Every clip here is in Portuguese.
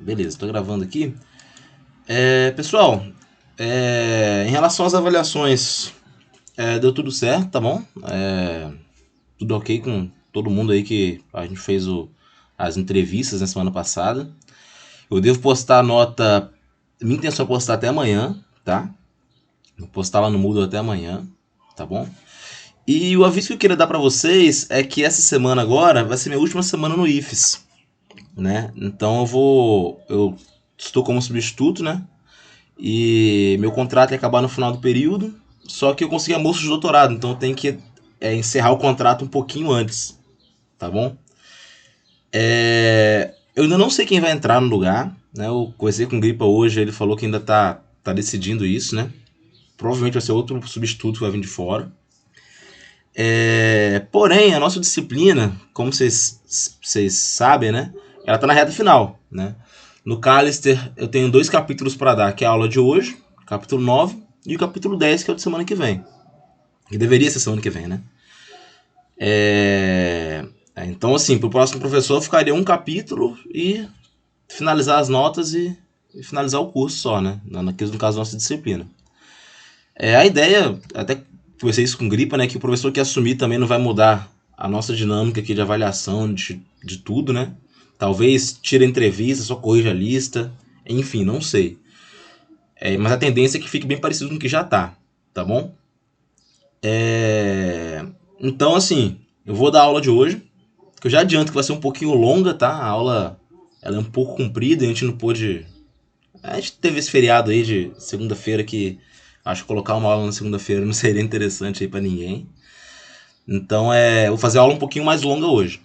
Beleza, estou gravando aqui. Pessoal, em relação às avaliações, deu tudo certo, tá bom? Tudo ok com todo mundo aí que a gente fez as entrevistas na semana passada. Eu devo postar a nota. Minha intenção é postar até amanhã, tá? Vou postar lá no Moodle até amanhã, tá bom? E o aviso que eu queria dar pra vocês é que essa semana agora vai ser minha última semana no IFES, né? Então eu estou como substituto, né? E meu contrato ia acabar no final do período, só que eu consegui a bolsa de doutorado, então eu tenho que encerrar o contrato um pouquinho antes, tá bom? Eu ainda não sei quem vai entrar no lugar, né? Eu conversei com o Gripa hoje, ele falou que ainda tá decidindo isso, né? Provavelmente vai ser outro substituto que vai vir de fora. Porém, a nossa disciplina, como vocês sabem, né? Ela tá na reta final, né? No Callister eu tenho 2 capítulos para dar, que é a aula de hoje, capítulo 9, e o capítulo 10, que é o de semana que vem. Que deveria ser semana que vem, né? Então, assim, pro próximo professor ficaria um capítulo e finalizar as notas e finalizar o curso só, né? No caso, nossa disciplina. A ideia, até conversei isso com Gripa, né? Que o professor que assumir também não vai mudar a nossa dinâmica aqui de avaliação de tudo, né? Talvez tire a entrevista, só corrija a lista. Enfim, não sei. Mas a tendência é que fique bem parecido com o que já tá bom? Então, assim, eu vou dar a aula de hoje, que eu já adianto que vai ser um pouquinho longa, tá? A aula ela é um pouco comprida, a gente não pôde... A gente teve esse feriado aí de segunda-feira que acho que colocar uma aula na segunda-feira não seria interessante aí pra ninguém. Então, eu vou fazer a aula um pouquinho mais longa hoje.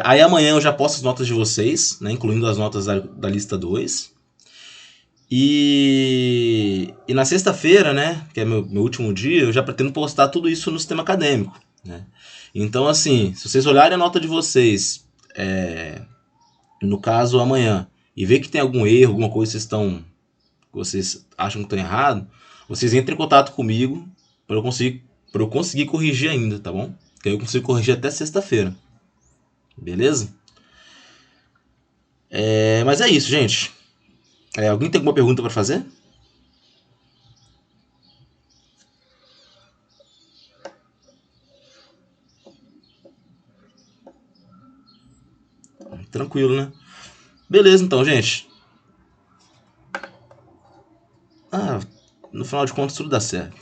Aí amanhã eu já posto as notas de vocês, né, incluindo as notas da lista 2. E na sexta-feira, né, que é meu último dia, eu já pretendo postar tudo isso no sistema acadêmico, né? Então, assim, se vocês olharem a nota de vocês, no caso amanhã, e ver que tem algum erro, alguma coisa que vocês acham que estão errado, vocês entrem em contato comigo para eu conseguir corrigir ainda, tá bom? Que aí eu consigo corrigir até sexta-feira. Beleza? Mas é isso, gente. Alguém tem alguma pergunta para fazer? Tranquilo, né? Beleza, então, gente. No final de contas, tudo dá certo.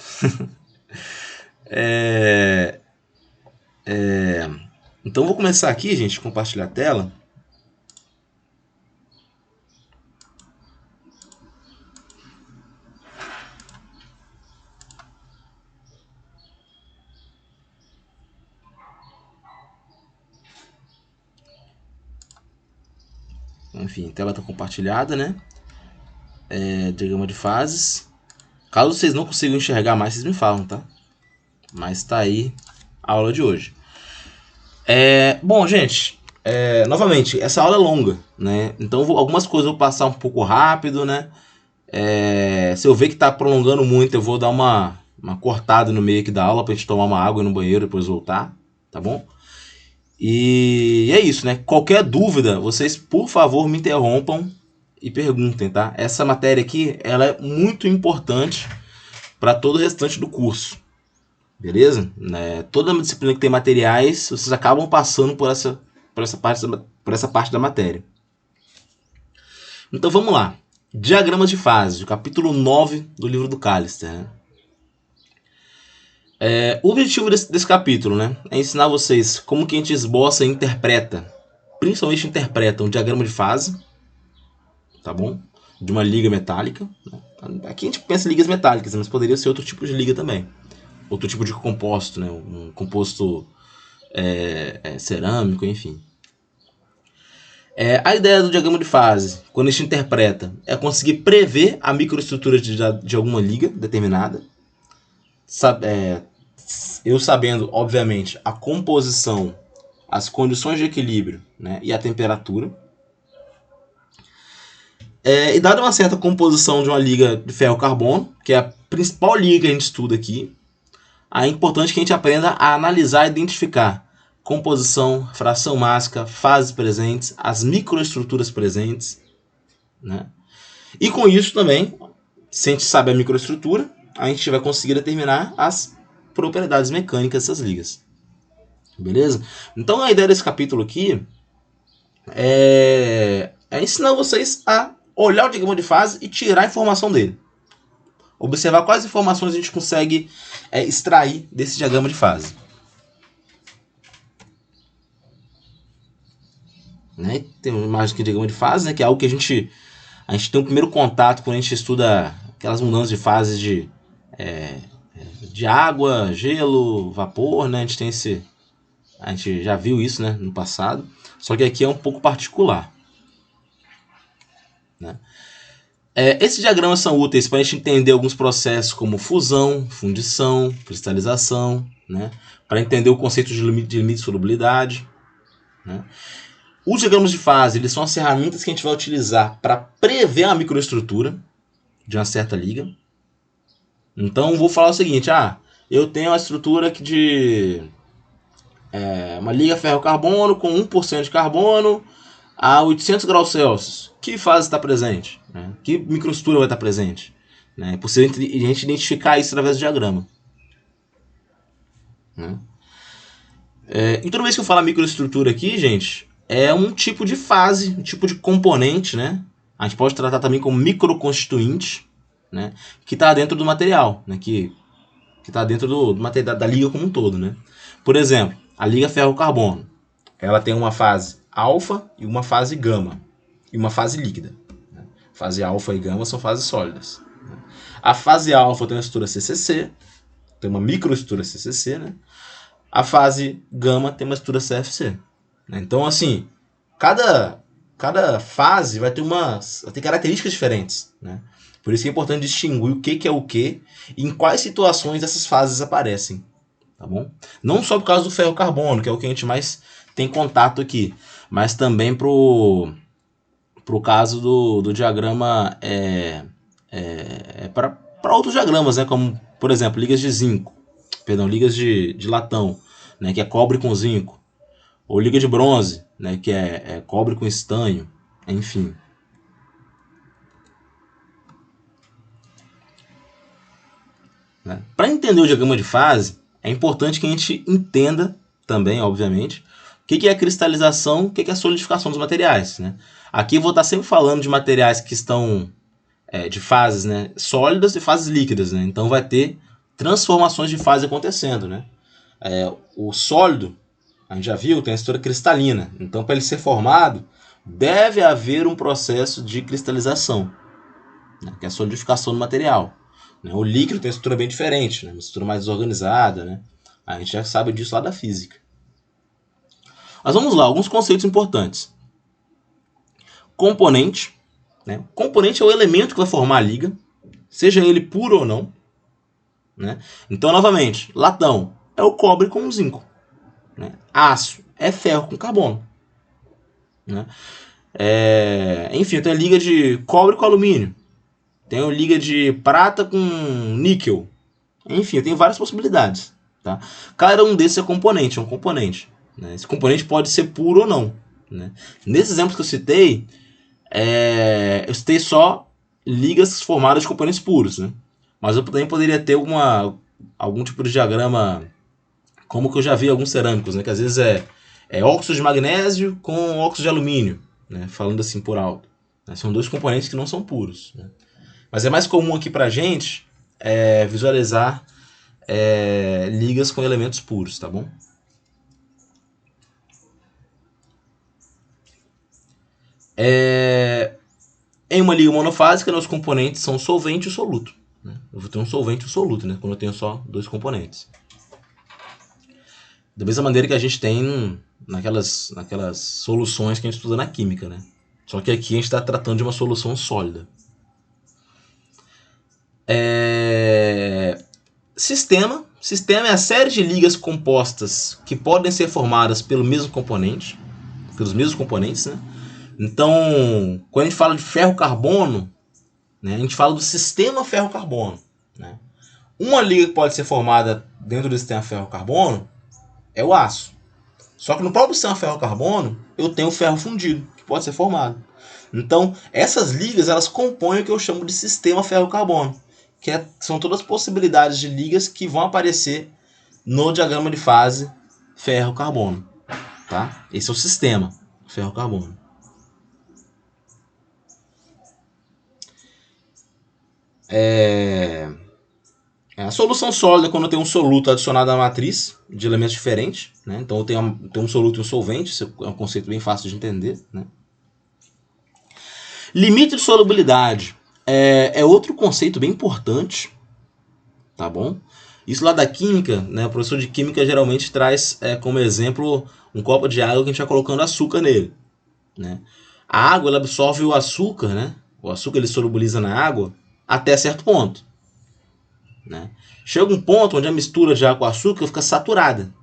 Então, eu vou começar aqui, gente, compartilhar a tela. Enfim, a tela está compartilhada, né? Diagrama de fases. Caso vocês não consigam enxergar mais, vocês me falam, tá? Mas tá aí a aula de hoje. Bom, gente, novamente, essa aula é longa, né? Então algumas coisas eu vou passar um pouco rápido, né? Se eu ver que tá prolongando muito, eu vou dar uma cortada no meio aqui da aula pra gente tomar uma água no banheiro e depois voltar, tá bom? E é isso, né? Qualquer dúvida, vocês, por favor, me interrompam e perguntem, tá? Essa matéria aqui, ela é muito importante para todo o restante do curso, beleza? Toda disciplina que tem materiais, vocês acabam passando por essa parte da matéria. Então vamos lá. Diagramas de fase, o capítulo 9 do livro do Callister, né? O objetivo desse capítulo, né, é ensinar vocês como que a gente esboça e interpreta, principalmente interpreta um diagrama de fase, tá bom? De uma liga metálica. Aqui a gente pensa em ligas metálicas, mas poderia ser outro tipo de liga também. Outro tipo de composto, né? Um composto cerâmico, enfim. A ideia do diagrama de fase, quando a gente interpreta, é conseguir prever a microestrutura de alguma liga determinada. Eu sabendo, obviamente, a composição, as condições de equilíbrio, né, e a temperatura. E dada uma certa composição de uma liga de ferro-carbono, que é a principal liga que a gente estuda aqui, é importante que a gente aprenda a analisar e identificar composição, fração mássica, fases presentes, as microestruturas presentes, né? E com isso também, se a gente sabe a microestrutura, a gente vai conseguir determinar as propriedades mecânicas dessas ligas. Beleza? Então a ideia desse capítulo aqui é ensinar vocês a olhar o diagrama de fase e tirar a informação dele. Observar quais informações a gente consegue extrair desse diagrama de fase. Né? Tem uma imagem aqui de diagrama de fase, né? Que é algo que a gente tem um primeiro contato quando a gente estuda aquelas mudanças de fase de água, gelo, vapor, né? A gente já viu isso, né, no passado, só que aqui é um pouco particular. Né? Esses diagramas são úteis para a gente entender alguns processos como fusão, fundição, cristalização, né? Para entender o conceito de limite de solubilidade. Né? Os diagramas de fase eles são as ferramentas que a gente vai utilizar para prever a microestrutura de uma certa liga. Então, vou falar o seguinte, eu tenho uma estrutura aqui de uma liga ferro-carbono com 1% de carbono a 800 graus Celsius. Que fase está presente? Né? Que microestrutura vai estar presente? Né? É possível a gente identificar isso através do diagrama. Né? E toda vez que eu falo microestrutura aqui, gente, é um tipo de fase, um tipo de componente, né? A gente pode tratar também como microconstituinte, né? Que está dentro do material, né? Que está dentro do material da liga como um todo, né? Por exemplo, a liga ferro-carbono, ela tem uma fase alfa e uma fase gama e uma fase líquida. Né? Fase alfa e gama são fases sólidas. Né? A fase alfa tem uma estrutura CCC, tem uma microestrutura CCC, né? A fase gama tem uma estrutura CFC. Né? Então, assim, cada fase vai ter características diferentes. Né? Por isso que é importante distinguir o que é o que e em quais situações essas fases aparecem. Tá bom? Não só por causa do ferro-carbono, que é o que a gente mais tem contato aqui, mas também pro caso do diagrama para outros diagramas, né? Como, por exemplo, ligas de zinco, ligas de latão, né? Que é cobre com zinco, ou liga de bronze, né? Que é cobre com estanho, enfim. Né? Para entender o diagrama de fase, é importante que a gente entenda também, obviamente, o que é a cristalização, o que é a solidificação dos materiais. Né? Aqui eu vou estar sempre falando de materiais que estão de fases, né, sólidas e fases líquidas. Né? Então vai ter transformações de fase acontecendo. Né? O sólido, a gente já viu, tem a estrutura cristalina. Então, para ele ser formado, deve haver um processo de cristalização, né, que é a solidificação do material. O líquido tem uma estrutura bem diferente, né? Uma estrutura mais desorganizada. Né? A gente já sabe disso lá da física. Mas vamos lá, alguns conceitos importantes. Componente. Né? Componente é o elemento que vai formar a liga, seja ele puro ou não. Né? Então, novamente, latão é o cobre com zinco. Né? Aço é ferro com carbono. Né? Enfim, tem a liga de cobre com alumínio. Tem a liga de prata com níquel. Enfim, tem várias possibilidades. Tá? Cada um desses é um componente. Né? Esse componente pode ser puro ou não. Né? Nesses exemplos que eu citei só ligas formadas de componentes puros. Né? Mas eu também poderia ter algum tipo de diagrama, como que eu já vi alguns cerâmicos, né? Que às vezes é óxido de magnésio com óxido de alumínio, né? Falando assim por alto. Né? São dois componentes que não são puros. Né? Mas é mais comum aqui pra gente visualizar ligas com elementos puros, tá bom? Em uma liga monofásica, os componentes são solvente e soluto. Né? Eu vou ter um solvente e um soluto, né? Quando eu tenho só dois componentes. Da mesma maneira que a gente tem naquelas soluções que a gente estuda na química, né? Só que aqui a gente está tratando de uma solução sólida. Sistema é a série de ligas compostas que podem ser formadas pelos mesmos componentes, né? Então, quando a gente fala de ferro-carbono, né, a gente fala do sistema ferro-carbono. Né? Uma liga que pode ser formada dentro do sistema ferro-carbono é o aço. Só que no próprio sistema ferro-carbono, eu tenho o ferro fundido, que pode ser formado. Então, essas ligas, elas compõem o que eu chamo de sistema ferro-carbono, que são todas as possibilidades de ligas que vão aparecer no diagrama de fase ferro-carbono. Tá? Esse é o sistema ferro-carbono. A solução sólida é quando eu tenho um soluto adicionado à matriz de elementos diferentes. Né? Então eu tenho um soluto e um solvente. Isso é um conceito bem fácil de entender. Né? Limite de solubilidade é outro conceito bem importante. Tá bom? Isso lá da química, né? O professor de química geralmente traz como exemplo um copo de água que a gente vai colocando açúcar nele. Né? A água ela absorve o açúcar, né? O açúcar ele solubiliza na água até certo ponto. Né? Chega um ponto onde a mistura de água com açúcar fica saturada.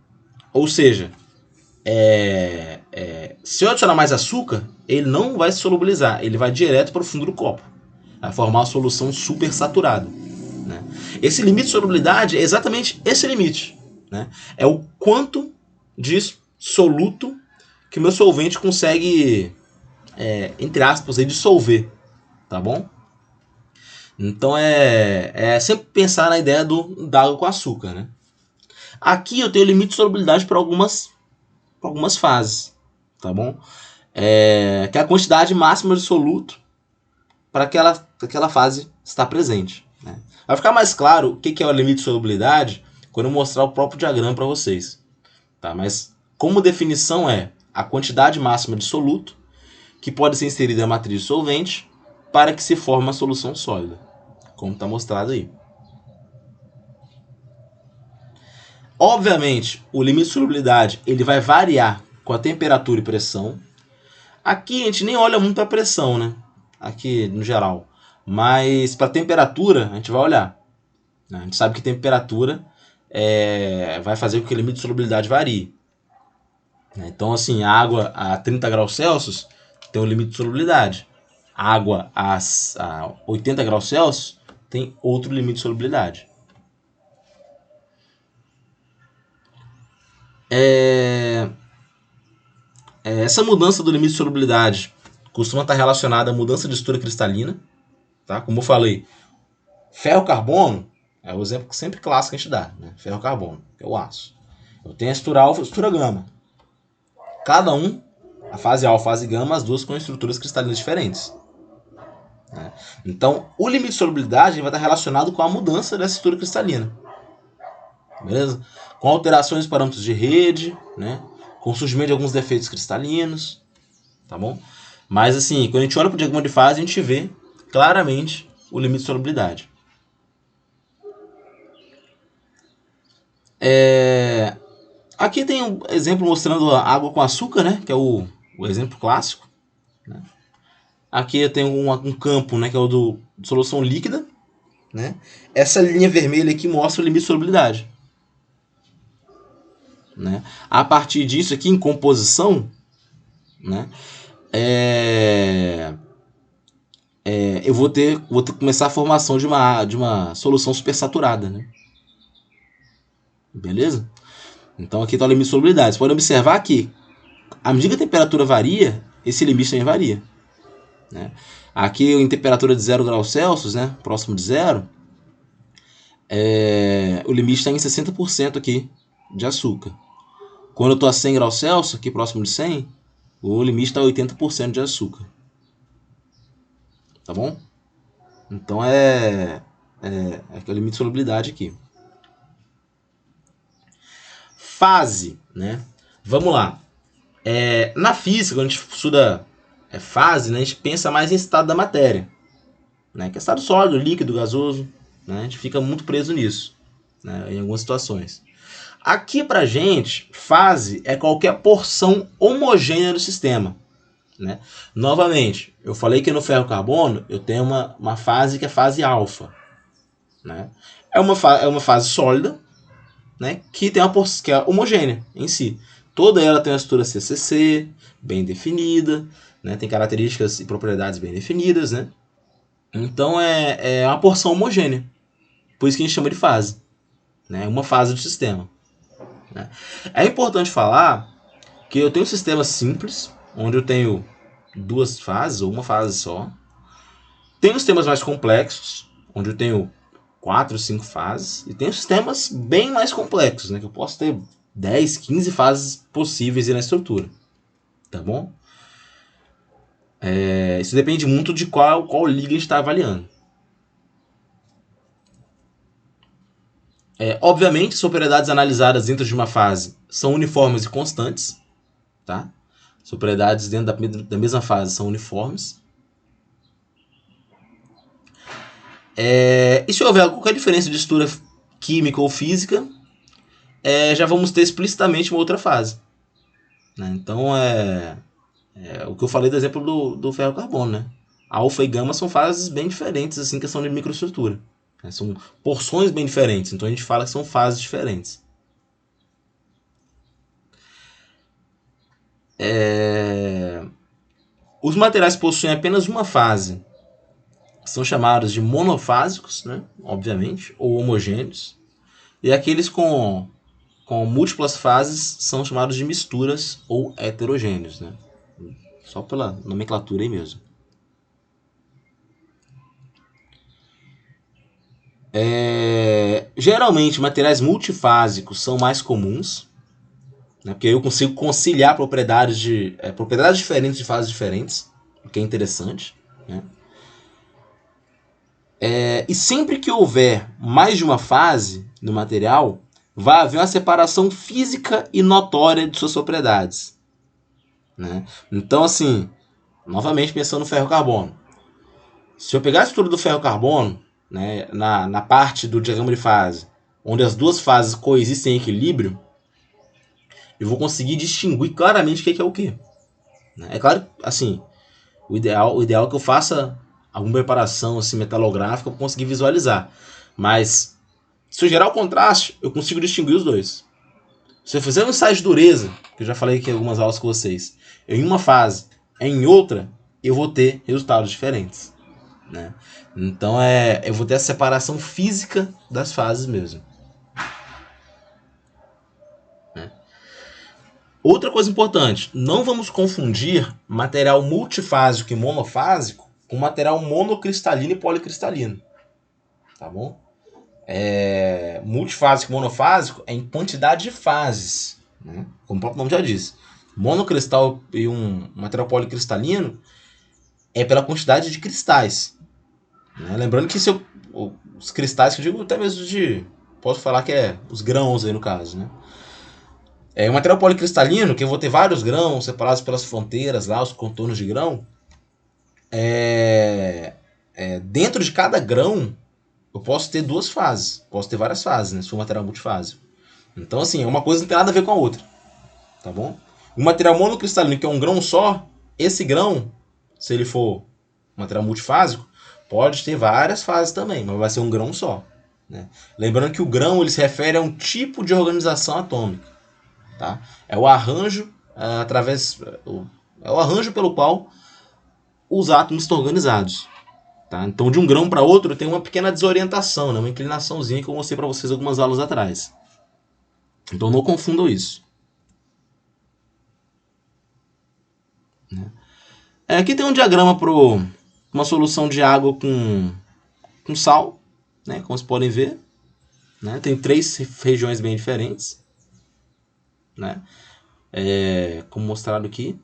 Ou seja, se eu adicionar mais açúcar, ele não vai se solubilizar, ele vai direto para o fundo do copo. Vai formar uma solução super saturada. Né? Esse limite de solubilidade é exatamente esse limite. Né? É o quanto de soluto que o meu solvente consegue, entre aspas, dissolver. Tá bom? Então é sempre pensar na ideia da água com açúcar. Né? Aqui eu tenho limite de solubilidade para algumas fases. Tá bom? Que é a quantidade máxima de soluto para aquela fase estar presente. Né? Vai ficar mais claro o que é o limite de solubilidade quando eu mostrar o próprio diagrama para vocês. Tá? Mas como definição é a quantidade máxima de soluto que pode ser inserida na matriz de solvente para que se forme uma solução sólida, como está mostrado aí. Obviamente, o limite de solubilidade ele vai variar com a temperatura e pressão. Aqui a gente nem olha muito para a pressão, né? Aqui no geral. Mas para a temperatura a gente vai olhar. A gente sabe que temperatura vai fazer com que o limite de solubilidade varie. Então, assim, a água a 30 graus Celsius tem um limite de solubilidade. A água a 80 graus Celsius tem outro limite de solubilidade. Essa mudança do limite de solubilidade costuma estar relacionada à mudança de estrutura cristalina. Tá? Como eu falei, ferro-carbono é o exemplo sempre clássico que a gente dá. Né? Ferro-carbono, que é o aço. Eu tenho a estrutura alfa e a estrutura gama. Cada a fase alfa e a fase gama, as duas com estruturas cristalinas diferentes. Né? Então, o limite de solubilidade vai estar relacionado com a mudança dessa estrutura cristalina. Beleza? Com alterações dos parâmetros de rede, né? Com o surgimento de alguns defeitos cristalinos. Tá bom? Mas, assim, quando a gente olha para o diagrama de fase, a gente vê claramente o limite de solubilidade. Aqui tem um exemplo mostrando a água com açúcar, né? Que é o exemplo clássico. Né? Aqui eu tenho um campo, né? Que é o de solução líquida. Né? Essa linha vermelha aqui mostra o limite de solubilidade. Né? A partir disso aqui, em composição, né? Eu vou ter que começar a formação de uma solução supersaturada. Né? Beleza? Então aqui está o limite de solubilidade. Você pode observar que, à medida que a temperatura varia, esse limite também varia. Né? Aqui em temperatura de 0 graus Celsius, né, próximo de zero, o limite está em 60% aqui de açúcar. Quando eu estou a 100 graus Celsius, aqui próximo de 100, o limite está a 80% de açúcar. Tá bom? Então é o limite de solubilidade aqui. Fase, né? Vamos lá. Na física, quando a gente estuda fase, né, a gente pensa mais em estado da matéria. Né? Que é estado sólido, líquido, gasoso. Né? A gente fica muito preso nisso, né, em algumas situações. Aqui pra gente, fase é qualquer porção homogênea do sistema. Né? Novamente, eu falei que no ferro-carbono eu tenho uma fase que é fase alfa. Né? É uma fase sólida, né, que tem que é homogênea em si. Toda ela tem uma estrutura CCC bem definida, né, tem características e propriedades bem definidas. Né? Então é uma porção homogênea. Por isso que a gente chama de fase. Né? Uma fase do sistema. Né? É importante falar que eu tenho um sistema simples, onde eu tenho duas fases ou uma fase só. Tem os sistemas mais complexos, onde eu tenho 4, 5 fases, e tem os sistemas bem mais complexos, né, que eu posso ter 10, 15 fases possíveis na estrutura, tá bom? Isso depende muito de qual liga a gente está avaliando. Obviamente, as propriedades analisadas dentro de uma fase são uniformes e constantes, tá? As propriedades dentro da mesma fase são uniformes. E se houver qualquer diferença de estrutura química ou física, já vamos ter explicitamente uma outra fase, né? Então, o que eu falei do exemplo do ferro-carbono, né? Alfa e gama são fases bem diferentes, assim, questão de microestrutura. São porções bem diferentes, então a gente fala que são fases diferentes. Os materiais que possuem apenas uma fase são chamados de monofásicos, né? Obviamente, ou homogêneos. E aqueles com múltiplas fases são chamados de misturas ou heterogêneos, né? Só pela nomenclatura aí mesmo. Geralmente, materiais multifásicos são mais comuns, né? Porque eu consigo conciliar propriedades diferentes de fases diferentes, o que é interessante, né? E sempre que houver mais de uma fase no material, vai haver uma separação física e notória de suas propriedades, né? Então, assim, novamente pensando no ferro-carbono. Se eu pegar a estrutura do ferro-carbono, né, na parte do diagrama de fase, onde as duas fases coexistem em equilíbrio, eu vou conseguir distinguir claramente o que é o que. É claro, assim, o ideal é que eu faça alguma preparação assim, metalográfica para conseguir visualizar. Mas, se eu gerar o contraste, eu consigo distinguir os dois. Se eu fizer um ensaio de dureza, que eu já falei aqui em algumas aulas com vocês, em uma fase, em outra, eu vou ter resultados diferentes, né? Então, eu vou ter a separação física das fases mesmo. Outra coisa importante, não vamos confundir material multifásico e monofásico com material monocristalino e policristalino, tá bom? Multifásico e monofásico é em quantidade de fases, né? Como o próprio nome já diz. Monocristal e um material policristalino é pela quantidade de cristais, né? Lembrando que os cristais, que eu digo até mesmo posso falar que os grãos aí no caso, né? O material policristalino, que eu vou ter vários grãos separados pelas fronteiras, lá, os contornos de grão. Dentro de cada grão, eu posso ter duas fases. Posso ter várias fases, né? Se for um material multifásico. Então, assim, uma coisa não tem nada a ver com a outra. Tá bom? O material monocristalino, que é um grão só, esse grão, se ele for um material multifásico, pode ter várias fases também, mas vai ser um grão só, né? Lembrando que o grão ele se refere a um tipo de organização atômica. Tá? É o arranjo o arranjo pelo qual os átomos estão organizados. Tá? Então, de um grão para outro tem uma pequena desorientação, né? Uma inclinaçãozinha que eu mostrei para vocês algumas aulas atrás. Então, não confundam isso. Aqui tem um diagrama para uma solução de água com sal, né? Como vocês podem ver, né? Tem 3 regiões bem diferentes, né? Como mostrado aqui,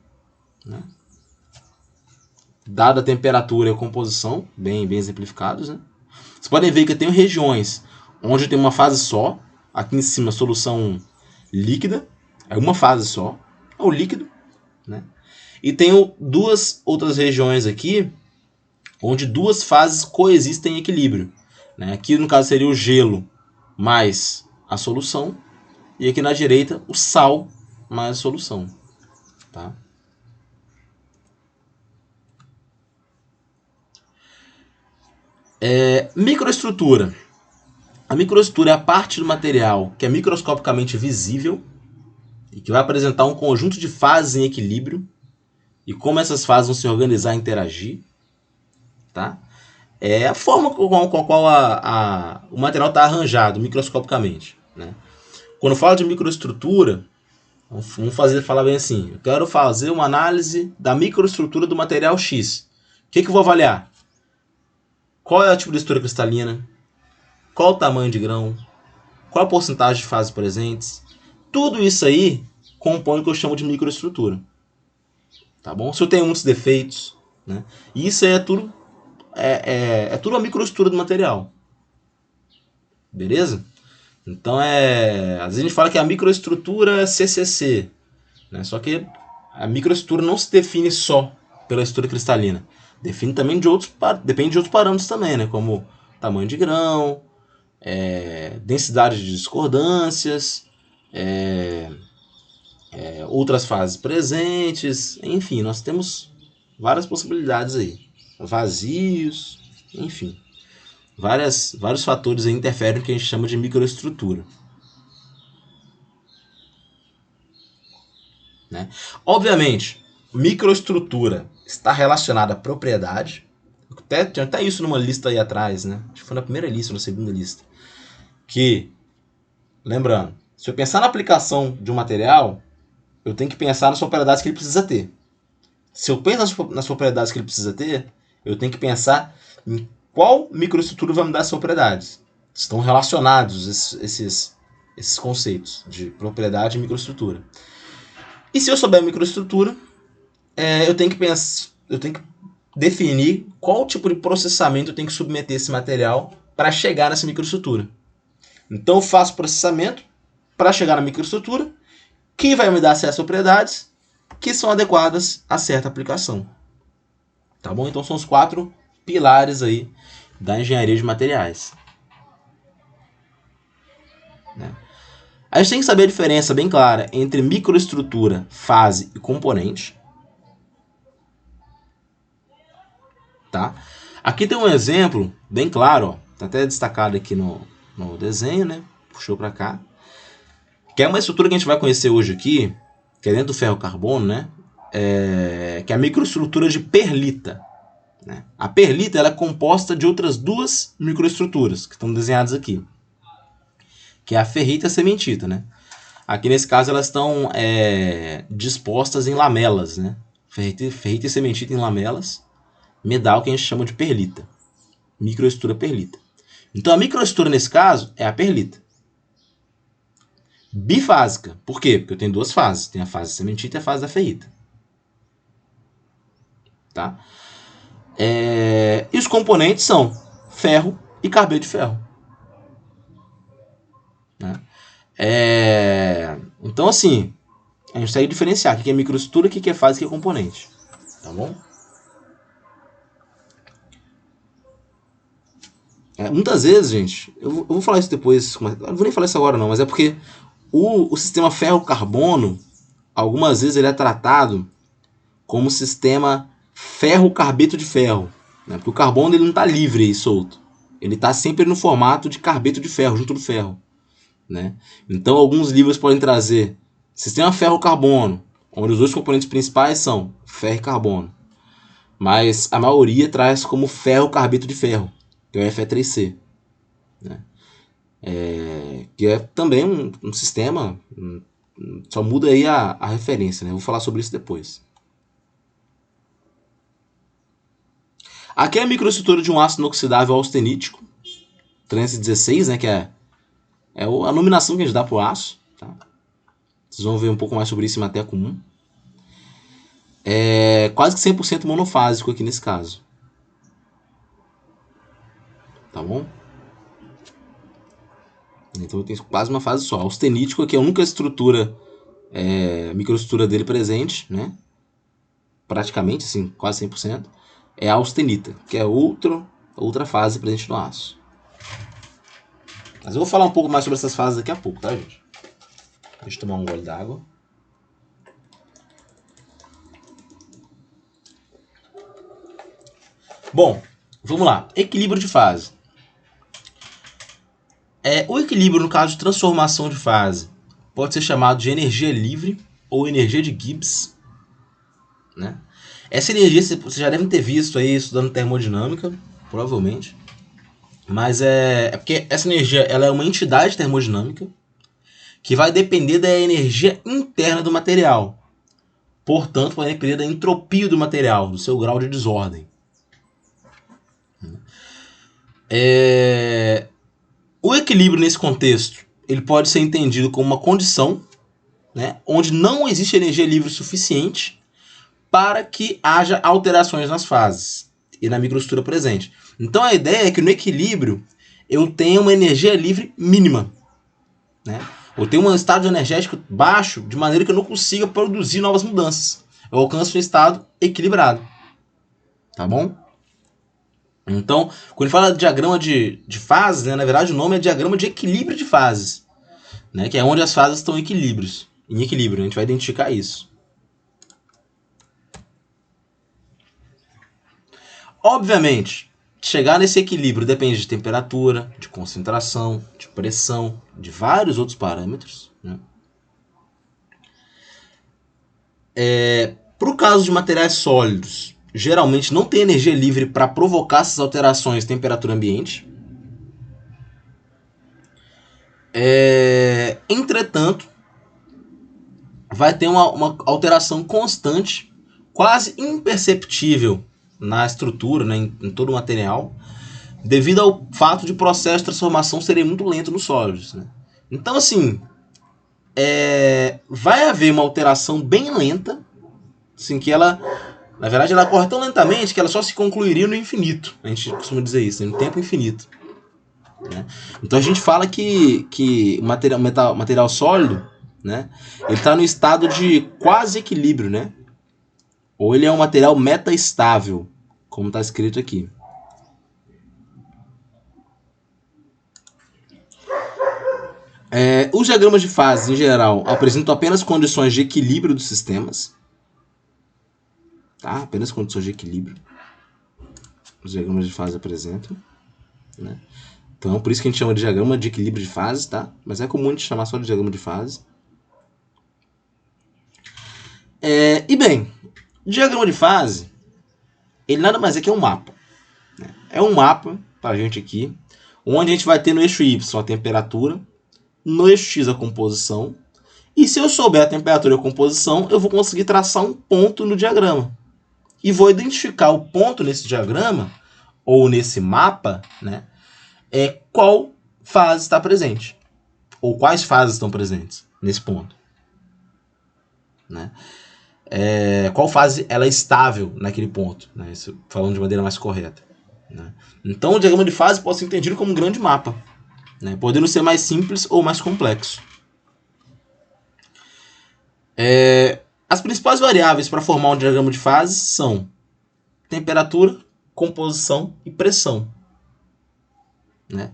né? Dada a temperatura e a composição, bem exemplificados, né? Vocês podem ver que eu tenho regiões onde tem uma fase só, aqui em cima solução líquida, é uma fase só, é o líquido, né? E tenho 2 outras regiões aqui, onde 2 fases coexistem em equilíbrio, né? Aqui no caso seria o gelo mais a solução, e aqui na direita o sal mais a solução, tá? Microestrutura. A microestrutura é a parte do material que é microscopicamente visível e que vai apresentar um conjunto de fases em equilíbrio e como essas fases vão se organizar e interagir, tá? É a forma com a qual o material está arranjado microscopicamente, né? Quando eu falo de microestrutura, Vamos falar bem assim. Eu quero fazer uma análise da microestrutura do material X. O que eu vou avaliar? Qual é o tipo de estrutura cristalina? Qual o tamanho de grão? Qual a porcentagem de fases presentes? Tudo isso aí compõe o que eu chamo de microestrutura. Tá bom? Se eu tenho muitos defeitos, né? Isso aí é tudo tudo a microestrutura do material. Beleza? Então às vezes a gente fala que a microestrutura é CCC, né? Só que a microestrutura não se define só pela estrutura cristalina. Define também depende de outros parâmetros também, né? Como tamanho de grão, densidade de discordâncias, outras fases presentes, enfim, nós temos várias possibilidades aí. Vazios, enfim. Vários fatores aí interferem no que a gente chama de microestrutura. Né? Obviamente, microestrutura está relacionada à propriedade. Tinha até isso numa lista aí atrás, né? Acho que foi na primeira lista ou na segunda lista. Que, lembrando, se eu pensar na aplicação de um material, eu tenho que pensar nas propriedades que ele precisa ter. Se eu penso nas propriedades que ele precisa ter, eu tenho que pensar em qual microestrutura vai me dar essas propriedades. Estão relacionados esses conceitos de propriedade e microestrutura. E se eu souber a microestrutura, eu tenho que definir qual tipo de processamento eu tenho que submeter esse material para chegar nessa microestrutura. Então eu faço processamento para chegar na microestrutura, que vai me dar essas propriedades que são adequadas a certa aplicação. Tá bom? Então são os 4 pilares aí da engenharia de materiais. Né? A gente tem que saber a diferença bem clara entre microestrutura, fase e componente. Tá? Aqui tem um exemplo bem claro, ó, tá até destacado aqui no desenho, né? Puxou para cá. Que é uma estrutura que a gente vai conhecer hoje aqui, que é dentro do ferro carbono, né? Que é a microestrutura de perlita. Né? A perlita ela é composta de outras 2 microestruturas que estão desenhadas aqui, que é a ferrita e a cementita. Né? Aqui nesse caso elas estão dispostas em lamelas, né? Ferrita e cementita em lamelas, medal que a gente chama de perlita, microestrutura perlita. Então a microestrutura nesse caso é a perlita. Bifásica, por quê? Porque eu tenho 2 fases, tem a fase da cementita e a fase da ferrita. Tá? E os componentes são ferro e carbeto de ferro. Né? Então, assim, a gente consegue diferenciar o que é microestrutura, o que é fase e o que é componente. Tá bom? Muitas vezes, gente, eu vou falar isso depois, eu não vou nem falar isso agora não, mas é porque o sistema ferro-carbono, algumas vezes ele é tratado como sistema ferro-carbeto de ferro. Né? Porque o carbono ele não está livre e solto. Ele está sempre no formato de carbeto de ferro, junto do ferro. Né? Então, alguns livros podem trazer sistema ferro-carbono, onde os 2 componentes principais são ferro e carbono. Mas a maioria traz como ferro-carbeto de ferro, que é o Fe3C. Né? Que é também um sistema, só muda aí a referência. Né? Eu vou falar sobre isso depois. Aqui é a microestrutura de um ácido inoxidável austenítico, 316, né, que é a nominação que a gente dá para o aço. Tá? Vocês vão ver um pouco mais sobre isso em matéria comum. É quase que 100% monofásico aqui nesse caso. Tá bom? Então eu tenho quase uma fase só. Austenítico aqui é a única estrutura, microestrutura dele presente, né? Praticamente, assim, quase 100%. É a austenita, que é outra fase presente no aço. Mas eu vou falar um pouco mais sobre essas fases daqui a pouco, tá, gente? Deixa eu tomar um gole d'água. Bom, vamos lá. Equilíbrio de fase. O equilíbrio, no caso de transformação de fase, pode ser chamado de energia livre ou energia de Gibbs. Né? Essa energia vocês já devem ter visto aí estudando termodinâmica, provavelmente. Mas é porque essa energia ela é uma entidade termodinâmica que vai depender da energia interna do material. Portanto, vai depender da entropia do material, do seu grau de desordem. O equilíbrio nesse contexto ele pode ser entendido como uma condição, né, onde não existe energia livre suficiente para que haja alterações nas fases e na microestrutura presente. Então a ideia é que no equilíbrio eu tenho uma energia livre mínima, né? Eu tenho um estado energético baixo de maneira que eu não consiga produzir novas mudanças. Eu alcanço um estado equilibrado. Tá bom? Então, quando ele fala de diagrama de fases, né, na verdade o nome é diagrama de equilíbrio de fases, né, que é onde as fases estão em equilíbrio. A gente vai identificar isso. Obviamente, chegar nesse equilíbrio depende de temperatura, de concentração, de pressão, de vários outros parâmetros, né? Para o caso de materiais sólidos, geralmente não tem energia livre para provocar essas alterações de temperatura ambiente. Entretanto, vai ter uma alteração constante, quase imperceptível na estrutura, né, em todo o material, devido ao fato de o processo de transformação serem muito lento nos sólidos, né? Então, assim, vai haver uma alteração bem lenta, assim, que ela, na verdade, ela corre tão lentamente que ela só se concluiria no infinito. A gente costuma dizer isso, no tempo infinito, né? Então a gente fala que o material sólido, né, ele está no estado de quase equilíbrio, né? Ou ele é um material metaestável, como está escrito aqui. Os diagramas de fase, em geral, apresentam apenas condições de equilíbrio dos sistemas. Tá? Apenas condições de equilíbrio. Os diagramas de fase apresentam, né? Então, por isso que a gente chama de diagrama de equilíbrio de fases, tá? Mas é comum a gente chamar só de diagrama de fase. E bem, o diagrama de fase, ele nada mais é que um mapa, né? É um mapa, pra gente aqui, onde a gente vai ter no eixo Y a temperatura, no eixo X a composição, e se eu souber a temperatura e a composição, eu vou conseguir traçar um ponto no diagrama. E vou identificar o ponto nesse diagrama, ou nesse mapa, né, qual fase está presente, ou quais fases estão presentes nesse ponto, né? Qual fase ela é estável naquele ponto, né? Isso, falando de maneira mais correta, né? Então o diagrama de fase pode ser entendido como um grande mapa, né, podendo ser mais simples ou mais complexo. As principais variáveis para formar um diagrama de fase são temperatura, composição e pressão, né?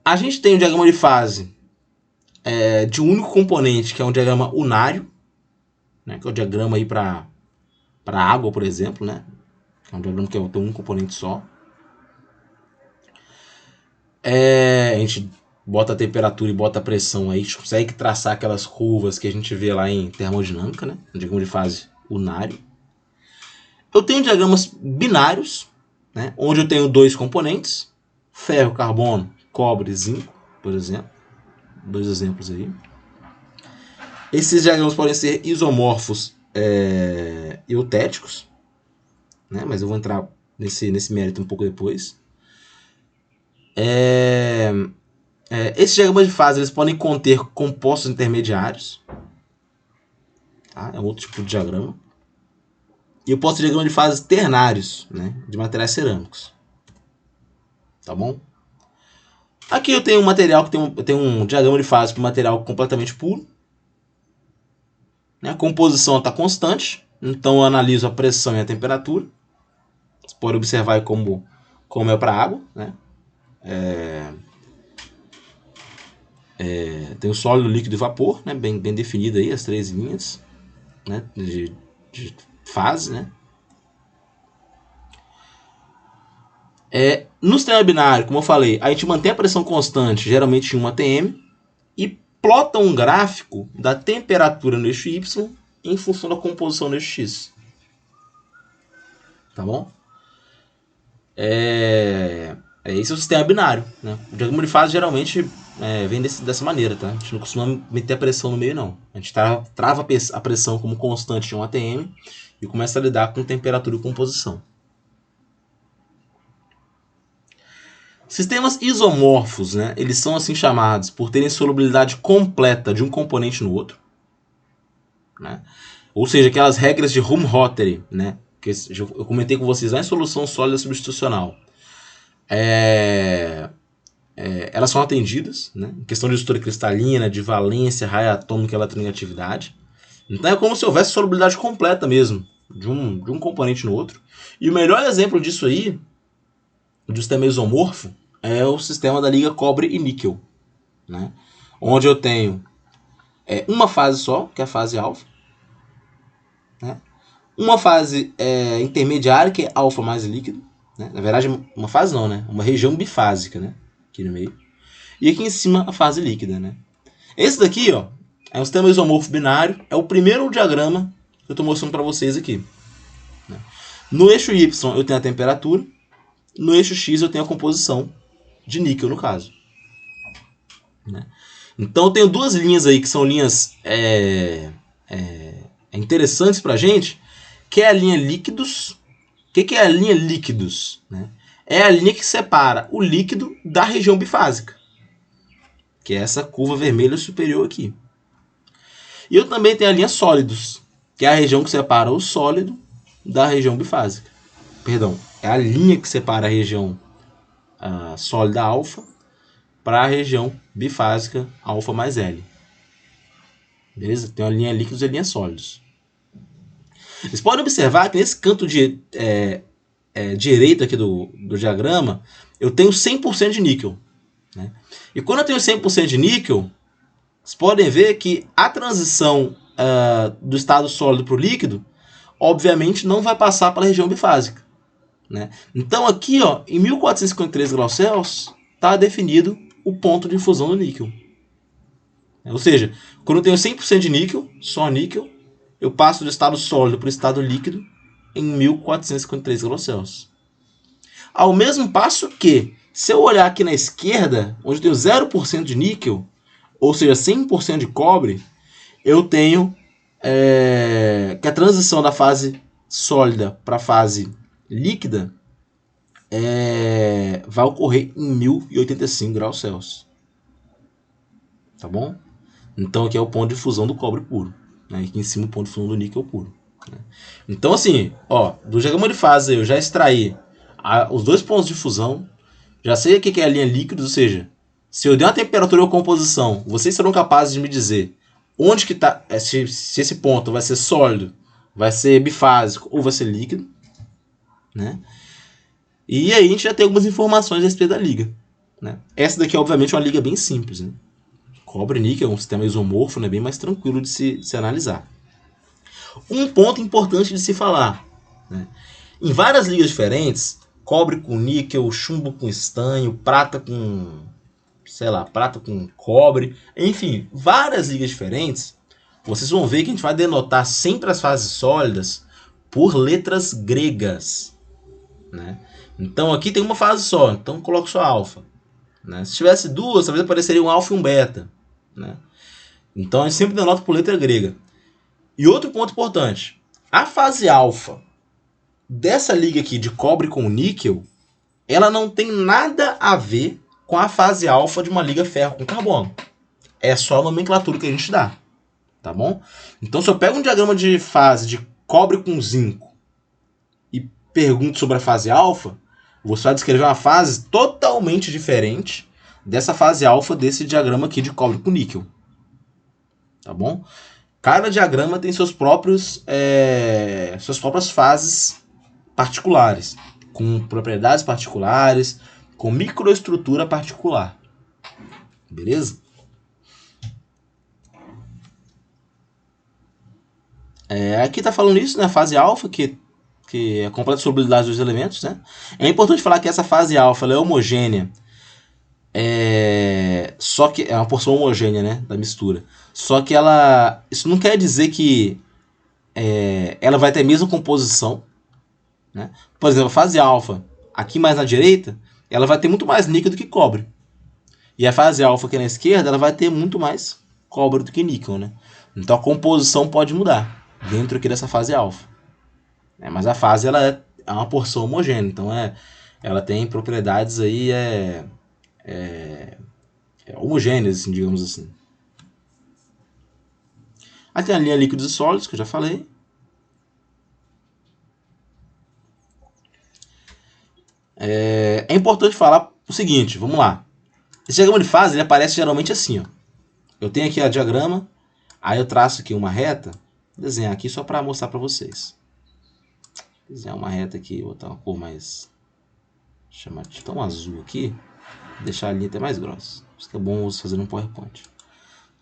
A gente tem um diagrama de fase de um único componente, que é um diagrama unário, né, que é o diagrama aí para água, por exemplo, né? É um diagrama que tem um componente só. A gente bota a temperatura e bota a pressão aí, a gente consegue traçar aquelas curvas que a gente vê lá em termodinâmica, né? Um diagrama de fase unário. Eu tenho diagramas binários, né, onde eu tenho dois componentes, ferro, carbono, cobre, zinco, por exemplo. Dois exemplos aí. Esses diagramas podem ser isomorfos eutéticos, né, mas eu vou entrar nesse mérito um pouco depois. Esses diagramas de fase eles podem conter compostos intermediários, tá? É um outro tipo de diagrama. E eu posso ter diagrama de fases ternários, né, de materiais cerâmicos. Tá bom? Aqui eu tenho um material que tem um diagrama de fase para um material completamente puro, né? A composição está constante, então eu analiso a pressão e a temperatura. Você pode observar como é para a água, né? Tem o sólido, líquido e vapor, né? Bem definido aí as três linhas, né, de fase, né? No sistema binário, como eu falei, a gente mantém a pressão constante, geralmente em 1 atm, e plota um gráfico da temperatura no eixo Y em função da composição no eixo X. Tá bom? Esse é o sistema binário, né? O diagrama de fase geralmente vem dessa maneira, tá? A gente não costuma meter a pressão no meio, não. A gente trava a pressão como constante em um ATM e começa a lidar com temperatura e composição. Sistemas isomorfos, né? Eles são assim chamados por terem solubilidade completa de um componente no outro, né? Ou seja, aquelas regras de Helmholtz, né? Que eu comentei com vocês lá em solução sólida substitucional. Elas são atendidas, né? Em questão de estrutura cristalina, de valência, raio atômica e eletronegatividade. Então é como se houvesse solubilidade completa mesmo, de um componente no outro. E o melhor exemplo disso aí, do sistema isomorfo, é o sistema da liga cobre e níquel, né? Onde eu tenho uma fase só, que é a fase alfa, né? Uma fase intermediária, que é alfa mais líquido, né? Na verdade, uma fase não, né? Uma região bifásica, né? Aqui no meio. E aqui em cima a fase líquida, né? Esse daqui, ó, é um sistema isomorfo binário, é o primeiro diagrama que eu estou mostrando para vocês aqui, né? No eixo Y eu tenho a temperatura, no eixo X eu tenho a composição de níquel, no caso, né? Então eu tenho duas linhas aí que são linhas interessantes para a gente, que é a linha líquidos. O que é a linha líquidos, né? É a linha que separa o líquido da região bifásica, que é essa curva vermelha superior aqui. E eu também tenho a linha sólidos, que é a região que separa o sólido da região bifásica. Perdão, é a linha que separa a região sólida alfa para a região bifásica alfa mais L. Beleza? Tem a linha líquidos e a linha sólidos. Vocês podem observar que nesse canto direito aqui do diagrama, eu tenho 100% de níquel, né? E quando eu tenho 100% de níquel, vocês podem ver que a transição do estado sólido para o líquido, obviamente, não vai passar pela região bifásica, né? Então aqui, ó, em 1453 graus Celsius, está definido o ponto de fusão do níquel. Ou seja, quando eu tenho 100% de níquel, só níquel, eu passo do estado sólido para o estado líquido em 1453 graus Celsius. Ao mesmo passo que, se eu olhar aqui na esquerda, onde eu tenho 0% de níquel, ou seja, 100% de cobre, eu tenho que a transição da fase sólida para a fase líquida vai ocorrer em 1085 graus Celsius. Tá bom? Então aqui é o ponto de fusão do cobre puro, né? Aqui em cima o ponto de fusão do níquel puro, né? Então assim, ó, do diagrama de fase eu já extraí os dois pontos de fusão, já sei o que é a linha líquida, ou seja, se eu der uma temperatura ou composição, vocês serão capazes de me dizer onde que tá, se esse ponto vai ser sólido, vai ser bifásico ou vai ser líquido, né? E aí a gente já tem algumas informações a respeito da liga, né? Essa daqui é obviamente uma liga bem simples, né? Cobre e níquel é um sistema isomorfo, né? Bem mais tranquilo de se analisar. Um ponto importante de se falar, né? Em várias ligas diferentes, cobre com níquel, chumbo com estanho, prata com, prata com cobre, enfim, várias ligas diferentes, vocês vão ver que a gente vai denotar sempre as fases sólidas por letras gregas, né? Então aqui tem uma fase só, então coloco só alfa, né? Se tivesse duas, talvez apareceria um alfa e um beta, né? Então a gente sempre denota por letra grega. E outro ponto importante, a fase alfa dessa liga aqui de cobre com níquel, ela não tem nada a ver com a fase alfa de uma liga ferro com carbono. É só a nomenclatura que a gente dá, tá bom? Então se eu pego um diagrama de fase de cobre com zinco e pergunto sobre a fase alfa, você vai descrever uma fase totalmente diferente dessa fase alfa desse diagrama aqui de cobre com níquel, tá bom? Cada diagrama tem suas próprias fases particulares, com propriedades particulares, com microestrutura particular, beleza? Aqui está falando isso, né? Fase alfa, que é a completa solubilidade dos elementos, né? É importante falar que essa fase alfa ela é homogênea, só que é uma porção homogênea, né, da mistura. Só que isso não quer dizer que ela vai ter a mesma composição, né? Por exemplo, a fase alfa, aqui mais na direita, ela vai ter muito mais níquel do que cobre. E a fase alfa aqui na esquerda, ela vai ter muito mais cobre do que níquel, né? Então a composição pode mudar dentro aqui dessa fase alfa. Mas a fase ela é uma porção homogênea, então ela tem propriedades aí homogêneas, assim, digamos assim. Aqui tem a linha líquidos e sólidos, que eu já falei. É importante falar o seguinte, vamos lá. Esse diagrama de fase ele aparece geralmente assim, ó. Eu tenho aqui o diagrama, aí eu traço aqui uma reta, vou desenhar aqui só para mostrar para vocês. Vou desenhar uma reta aqui, vou botar uma cor mais chamativa, um azul aqui, deixar a linha até mais grossa. Isso que é bom fazer no PowerPoint.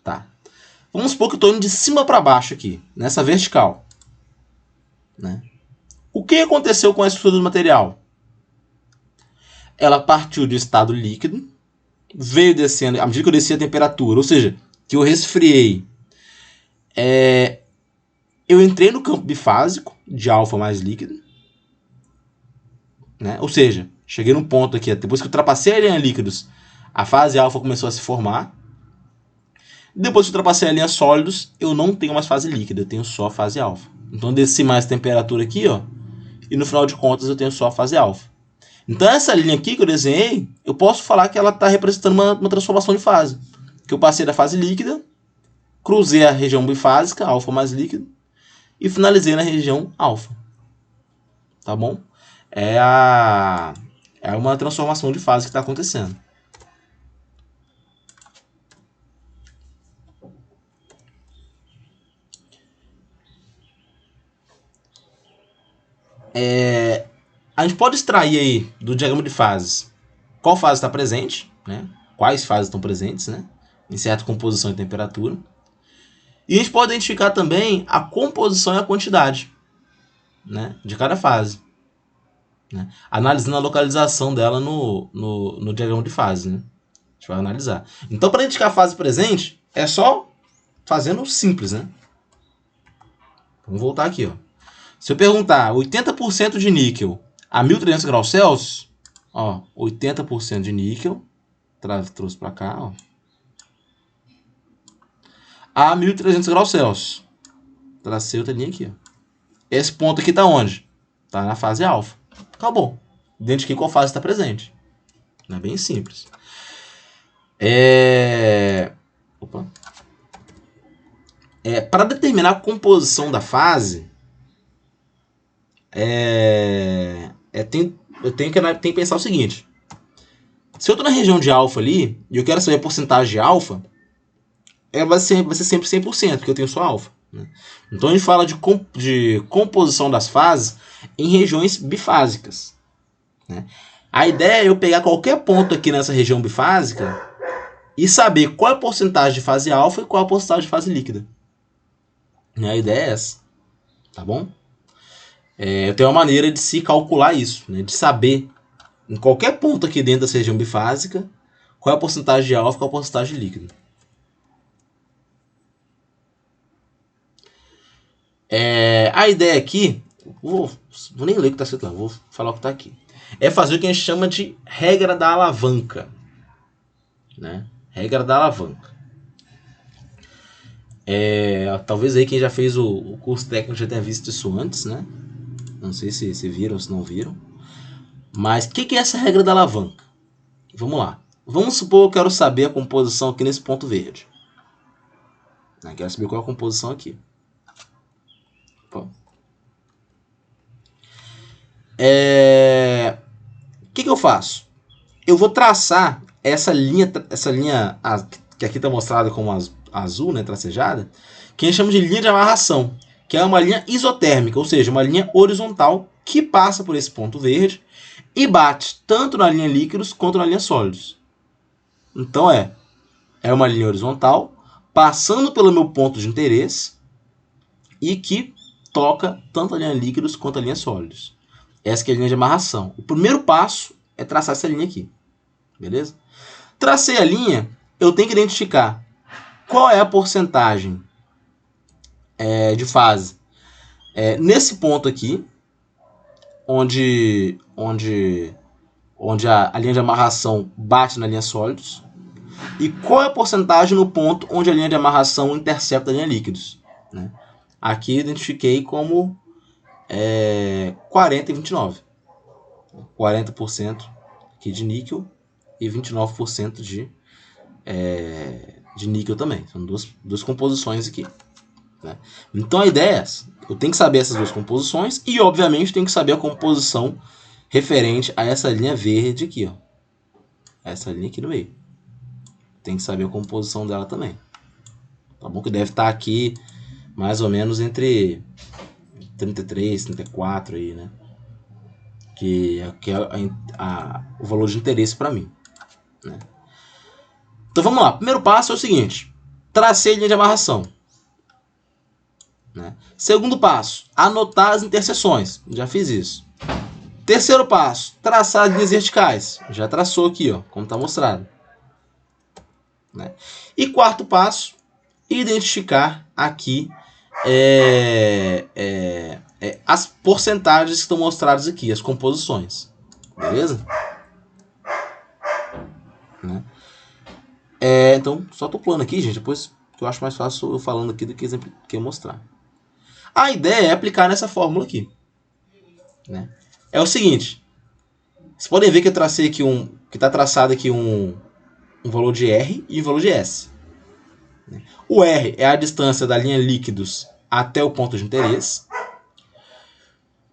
Tá. Vamos supor que eu estou indo de cima para baixo aqui, nessa vertical. Né? O que aconteceu com a estrutura do material? Ela partiu de estado líquido, veio descendo, à medida que eu desci a temperatura, ou seja, que eu resfriei, eu entrei no campo bifásico de alfa mais líquido, né? Ou seja, cheguei num ponto aqui, depois que eu ultrapassei a linha líquidos, a fase alfa começou a se formar. Depois que eu ultrapassei a linha sólidos, eu não tenho mais fase líquida, eu tenho só a fase alfa. Então desci mais temperatura aqui, ó, e no final de contas eu tenho só a fase alfa. Então essa linha aqui que eu desenhei, eu posso falar que ela está representando uma transformação de fase. Que eu passei da fase líquida, cruzei a região bifásica, alfa mais líquido, e finalizei na região alfa. Tá bom? É uma transformação de fase que está acontecendo. A gente pode extrair aí do diagrama de fases qual fase está presente, né? Quais fases estão presentes, né? Em certa composição e temperatura. E a gente pode identificar também a composição e a quantidade, né, de cada fase, né? Analisando a localização dela no diagrama de fase, né? A gente vai analisar. Então, para identificar a fase presente, é só fazendo simples, né? Vamos voltar aqui, ó. Se eu perguntar 80% de níquel a 1300 graus Celsius, ó, 80% de níquel, trouxe para cá, ó, a 1300 graus Celsius. Tracei outra linha aqui, ó. Esse ponto aqui está onde? Está na fase alfa. Acabou. Identifiquei qual fase está presente. É bem simples. Para determinar a composição da fase, eu tenho que pensar o seguinte. Se eu estou na região de alfa ali, e eu quero saber a porcentagem de alfa, vai ser sempre 100%, porque eu tenho só alfa. Né? Então a gente fala de composição das fases em regiões bifásicas. Né? A ideia é eu pegar qualquer ponto aqui nessa região bifásica e saber qual é a porcentagem de fase alfa e qual é a porcentagem de fase líquida. A ideia é essa. Tá bom? Eu tenho uma maneira de se calcular isso, né? De saber em qualquer ponto aqui dentro dessa região bifásica qual é a porcentagem de alfa e qual é a porcentagem de líquido. A ideia aqui, vou nem ler o que está escrito lá, vou falar o que está aqui. É fazer o que a gente chama de regra da alavanca. Né? Regra da alavanca. Talvez aí quem já fez o curso técnico já tenha visto isso antes, né? Não sei se viram ou se não viram. Mas o que é essa regra da alavanca? Vamos lá. Vamos supor que eu quero saber a composição aqui nesse ponto verde. Eu quero saber qual é a composição aqui. Bom. O que eu faço? Eu vou traçar essa linha que aqui está mostrada como azul, né, tracejada, que a gente chama de linha de amarração, que é uma linha isotérmica, ou seja, uma linha horizontal que passa por esse ponto verde e bate tanto na linha líquidos quanto na linha sólidos. Então é uma linha horizontal passando pelo meu ponto de interesse e que toca tanto a linha líquidos quanto a linha sólidos. Essa que é a linha de amarração. O primeiro passo é traçar essa linha aqui. Beleza? Tracei a linha, eu tenho que identificar qual é a porcentagem de fase nesse ponto aqui, onde onde a linha de amarração bate na linha sólidos, e qual é a porcentagem no ponto onde a linha de amarração intercepta a linha líquidos, né? Aqui eu identifiquei como 40 e 29. 40% aqui de níquel e 29% de níquel também. São duas composições aqui, né? Então a ideia é essa. Eu tenho que saber essas duas composições e, obviamente, tenho que saber a composição referente a essa linha verde aqui, ó. Essa linha aqui no meio. Tem que saber a composição dela também. Tá bom? Que deve estar aqui mais ou menos entre 33, 34 aí, né? Que é o valor de interesse para mim, né? Então vamos lá. Primeiro passo é o seguinte: tracei a linha de amarração, né? Segundo passo, anotar as interseções. Já fiz isso. Terceiro passo, traçar as linhas verticais. Já traçou aqui, ó, como está mostrado, né? E quarto passo, identificar aqui as porcentagens que estão mostradas aqui, as composições. Beleza? Né? Então, só estou pulando aqui, gente, depois que eu acho mais fácil eu falando aqui do que exemplo que eu mostrar. A ideia é aplicar nessa fórmula aqui, né? É o seguinte, vocês podem ver que eu tracei aqui que está traçado aqui um valor de R e um valor de S. O R é a distância da linha líquidos até o ponto de interesse.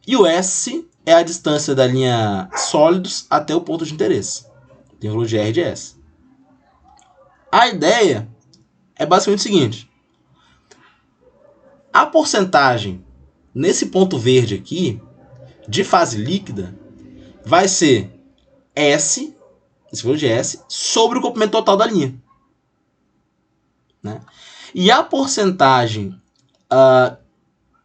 E o S é a distância da linha sólidos até o ponto de interesse. Tem o valor de R e de S. A ideia é basicamente o seguinte: a porcentagem nesse ponto verde aqui de fase líquida vai ser S, esse valor de S, sobre o comprimento total da linha, né? E a porcentagem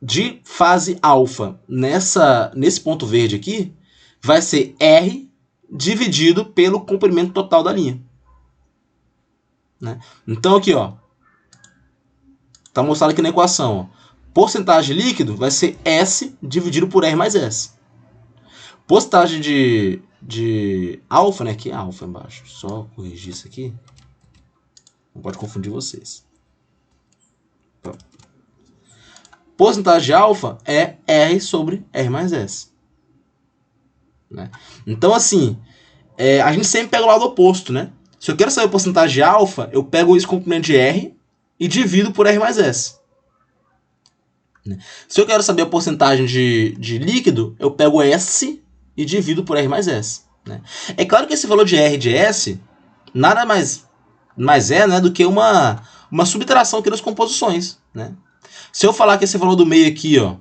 de fase alfa nesse ponto verde aqui vai ser R dividido pelo comprimento total da linha, né? Então aqui, ó, tá mostrado aqui na equação, ó, porcentagem de líquido vai ser S dividido por R mais S. Porcentagem de alfa, né? Aqui é alfa embaixo. Só corrigir isso aqui. Não pode confundir vocês. Pronto. Porcentagem de alfa é R sobre R mais S, né? Então, assim, a gente sempre pega o lado oposto, né? Se eu quero saber a porcentagem de alfa, eu pego esse comprimento de R e divido por R mais S. Se eu quero saber a porcentagem de líquido, eu pego S e divido por R mais S, né? É claro que esse valor de R e de S nada mais é, né, do que uma subtração aqui das composições, né? Se eu falar que esse valor do meio aqui, ó,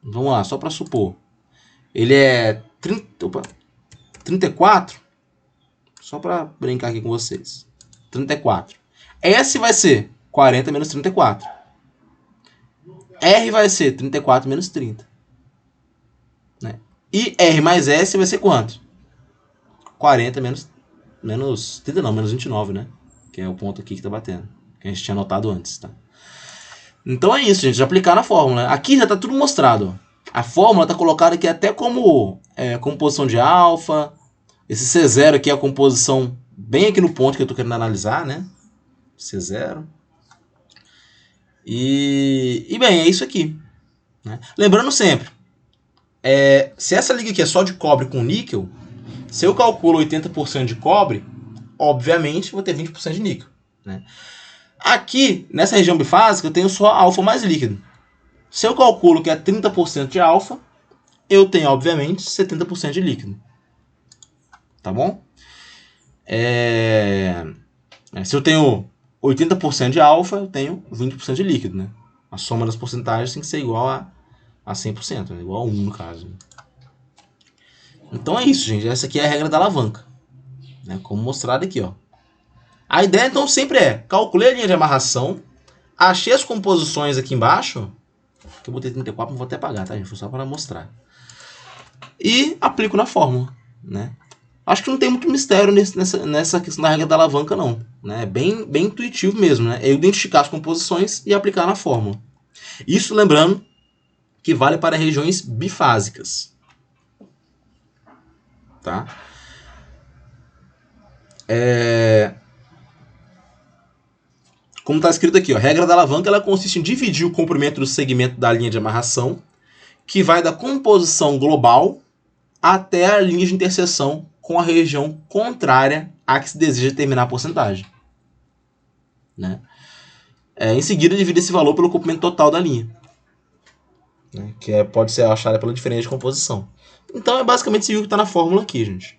vamos lá, só para supor, ele é 34, só para brincar aqui com vocês, 34. S vai ser 40 menos 34. R vai ser 34 menos 30. Né? E R mais S vai ser quanto? 40 menos 30 não, menos 29, né? Que é o ponto aqui que tá batendo. Que a gente tinha anotado antes, tá? Então é isso, gente. Já aplicar na fórmula. Aqui já tá tudo mostrado. A fórmula tá colocada aqui até como composição de alfa. Esse C0 aqui é a composição bem aqui no ponto que eu tô querendo analisar, né? C0. E bem, é isso aqui, né? Lembrando sempre, se essa liga aqui é só de cobre com níquel, se eu calculo 80% de cobre, obviamente vou ter 20% de níquel, né? Aqui, nessa região bifásica, eu tenho só alfa mais líquido. Se eu calculo que é 30% de alfa, eu tenho, obviamente, 70% de líquido. Tá bom? Se eu tenho 80% de alfa, eu tenho 20% de líquido, né? A soma das porcentagens tem que ser igual a 100%, né? Igual a 1 no caso. Então é isso, gente. Essa aqui é a regra da alavanca, né? Como mostrado aqui, ó. A ideia, então, sempre calculei a linha de amarração, achei as composições aqui embaixo, que eu botei 34, não vou até apagar, tá, gente? Foi só para mostrar. E aplico na fórmula, né? Acho que não tem muito mistério nessa questão da regra da alavanca, não, né? É bem intuitivo mesmo, né? É identificar as composições e aplicar na fórmula. Isso lembrando que vale para regiões bifásicas, tá? Como está escrito aqui, ó, a regra da alavanca ela consiste em dividir o comprimento do segmento da linha de amarração, que vai da composição global até a linha de interseção com a região contrária a que se deseja determinar a porcentagem. Né? Em seguida, divide esse valor pelo comprimento total da linha, né? Que pode ser achada pela diferença de composição. Então, é basicamente seguir o que está na fórmula aqui, gente.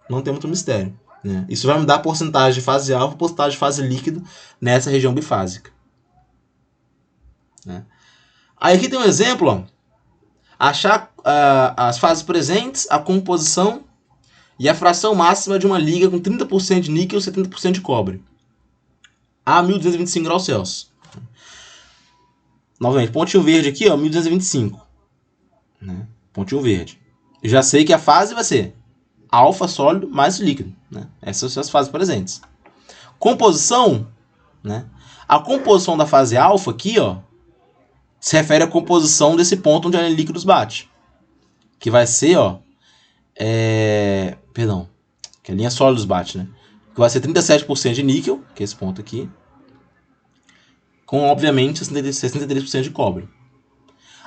Não tem muito mistério. Né? Isso vai me dar a porcentagem de fase alfa e porcentagem de fase líquido nessa região bifásica. Né? Aí aqui tem um exemplo, ó. Achar as fases presentes, a composição e a fração máxima de uma liga com 30% de níquel e 70% de cobre a 1225 graus Celsius. Novamente, pontinho verde aqui, ó, 1225. Né? Pontinho verde. Eu já sei que a fase vai ser alfa sólido mais líquido. Né? Essas são as fases presentes. Composição, né? A composição da fase alfa aqui, ó, se refere à composição desse ponto onde a linha líquidos bate. Que vai ser, ó, perdão, que a linha sólidos bate, né? Que vai ser 37% de níquel, que é esse ponto aqui, com, obviamente, 63% de cobre.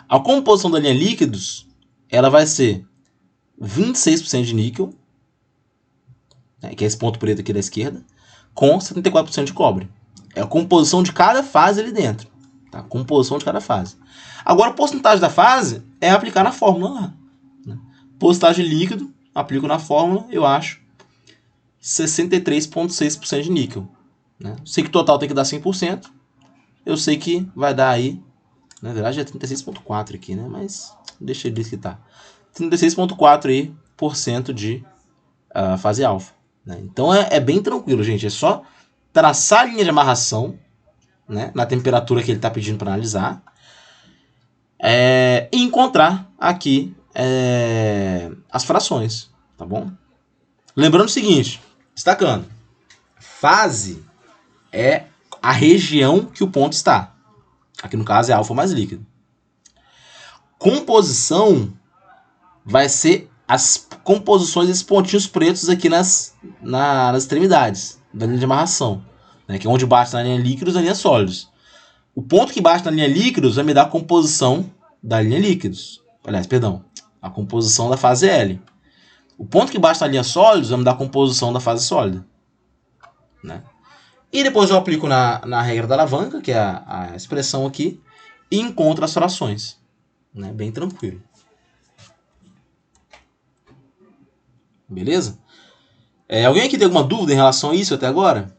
A composição da linha líquidos, ela vai ser 26% de níquel, né, que é esse ponto preto aqui da esquerda, com 74% de cobre. É a composição de cada fase ali dentro. Tá? Composição de cada fase. Agora, a porcentagem da fase é aplicar na fórmula lá. Né? Porcentagem líquido, aplico na fórmula, eu acho 63,6% de níquel. Né? Sei que o total tem que dar 100%. Eu sei que vai dar aí, na verdade é 36,4% aqui, né? Mas deixa ele que tá. 36,4% aí por cento de fase alfa. Né? Então é bem tranquilo, gente. É só traçar a linha de amarração, né, na temperatura que ele está pedindo para analisar, e encontrar aqui as frações, tá bom? Lembrando o seguinte, destacando, fase é a região que o ponto está. Aqui no caso é alfa mais líquido. Composição vai ser as composições desses pontinhos pretos aqui nas extremidades da linha de amarração, né, que é onde bate na linha líquidos e na linha sólidos. O ponto que bate na linha líquidos vai me dar a composição da linha líquidos. Aliás, perdão, a composição da fase L. O ponto que bate na linha sólidos vai me dar a composição da fase sólida. Né? E depois eu aplico na regra da alavanca, que é a expressão aqui, e encontro as frações. Né? Bem tranquilo. Beleza? Alguém aqui tem alguma dúvida em relação a isso até agora?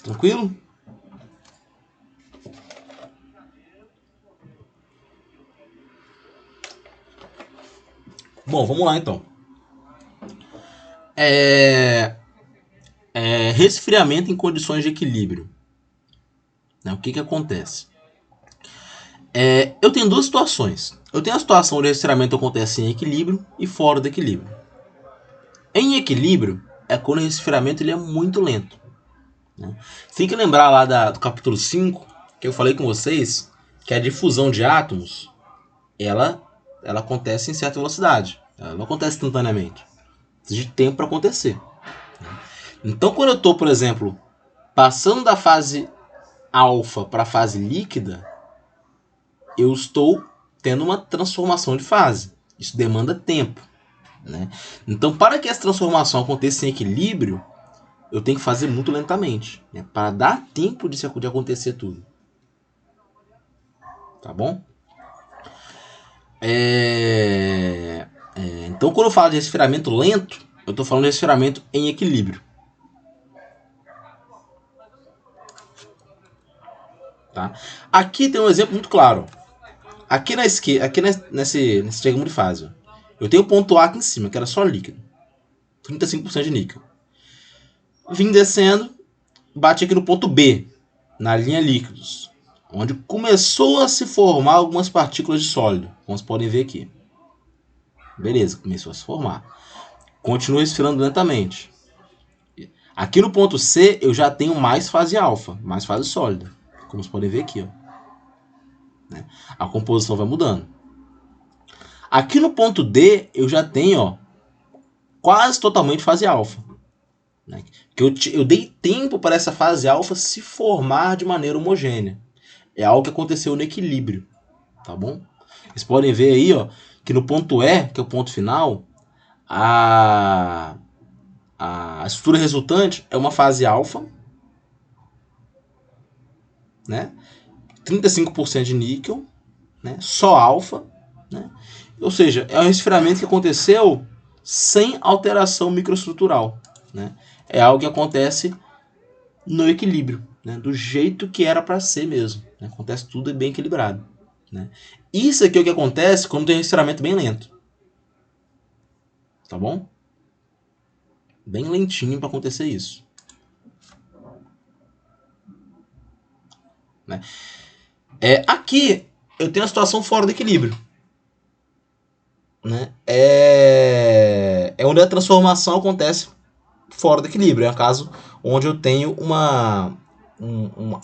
Tranquilo? Bom, vamos lá então. Resfriamento em condições de equilíbrio. Né? O que acontece? Eu tenho duas situações. Eu tenho a situação onde o resfriamento acontece em equilíbrio e fora do equilíbrio. Em equilíbrio é quando o resfriamento ele é muito lento. Né? Você tem que lembrar lá do capítulo 5, que eu falei com vocês, que a difusão de átomos ela acontece em certa velocidade. Ela não acontece instantaneamente. Precisa de tempo para acontecer. Então, quando eu estou, por exemplo, passando da fase alfa para a fase líquida, eu estou tendo uma transformação de fase. Isso demanda tempo. Né? Então, para que essa transformação aconteça em equilíbrio, eu tenho que fazer muito lentamente, né? Para dar tempo de acontecer tudo. Tá bom? Então, quando eu falo de resfriamento lento, eu estou falando de resfriamento em equilíbrio. Tá? Aqui tem um exemplo muito claro. Aqui na esquerda, aqui nesse diagrama de fase, eu tenho o ponto A aqui em cima, que era só líquido. 35% de níquel. Vim descendo, bate aqui no ponto B, na linha líquidos, onde começou a se formar algumas partículas de sólido, como vocês podem ver aqui. Beleza, começou a se formar. Continua resfriando lentamente. Aqui no ponto C, eu já tenho mais fase alfa, mais fase sólida, como vocês podem ver aqui. Ó. A composição vai mudando. Aqui no ponto D, eu já tenho, ó, quase totalmente fase alfa. Né? Que eu dei tempo para essa fase alfa se formar de maneira homogênea. É algo que aconteceu no equilíbrio, tá bom? Vocês podem ver aí, ó, que no ponto E, que é o ponto final, a estrutura resultante é uma fase alfa, né? 35% de níquel, né? Só alfa, né? Ou seja, é um resfriamento que aconteceu sem alteração microestrutural, né? É algo que acontece no equilíbrio, né? Do jeito que era para ser mesmo, né? Acontece tudo bem equilibrado, né? Isso aqui é o que acontece quando tem um resfriamento bem lento, tá bom? Bem lentinho para acontecer isso, né? Aqui eu tenho a situação fora do equilíbrio, né? É onde a transformação acontece fora do equilíbrio. É um caso onde eu tenho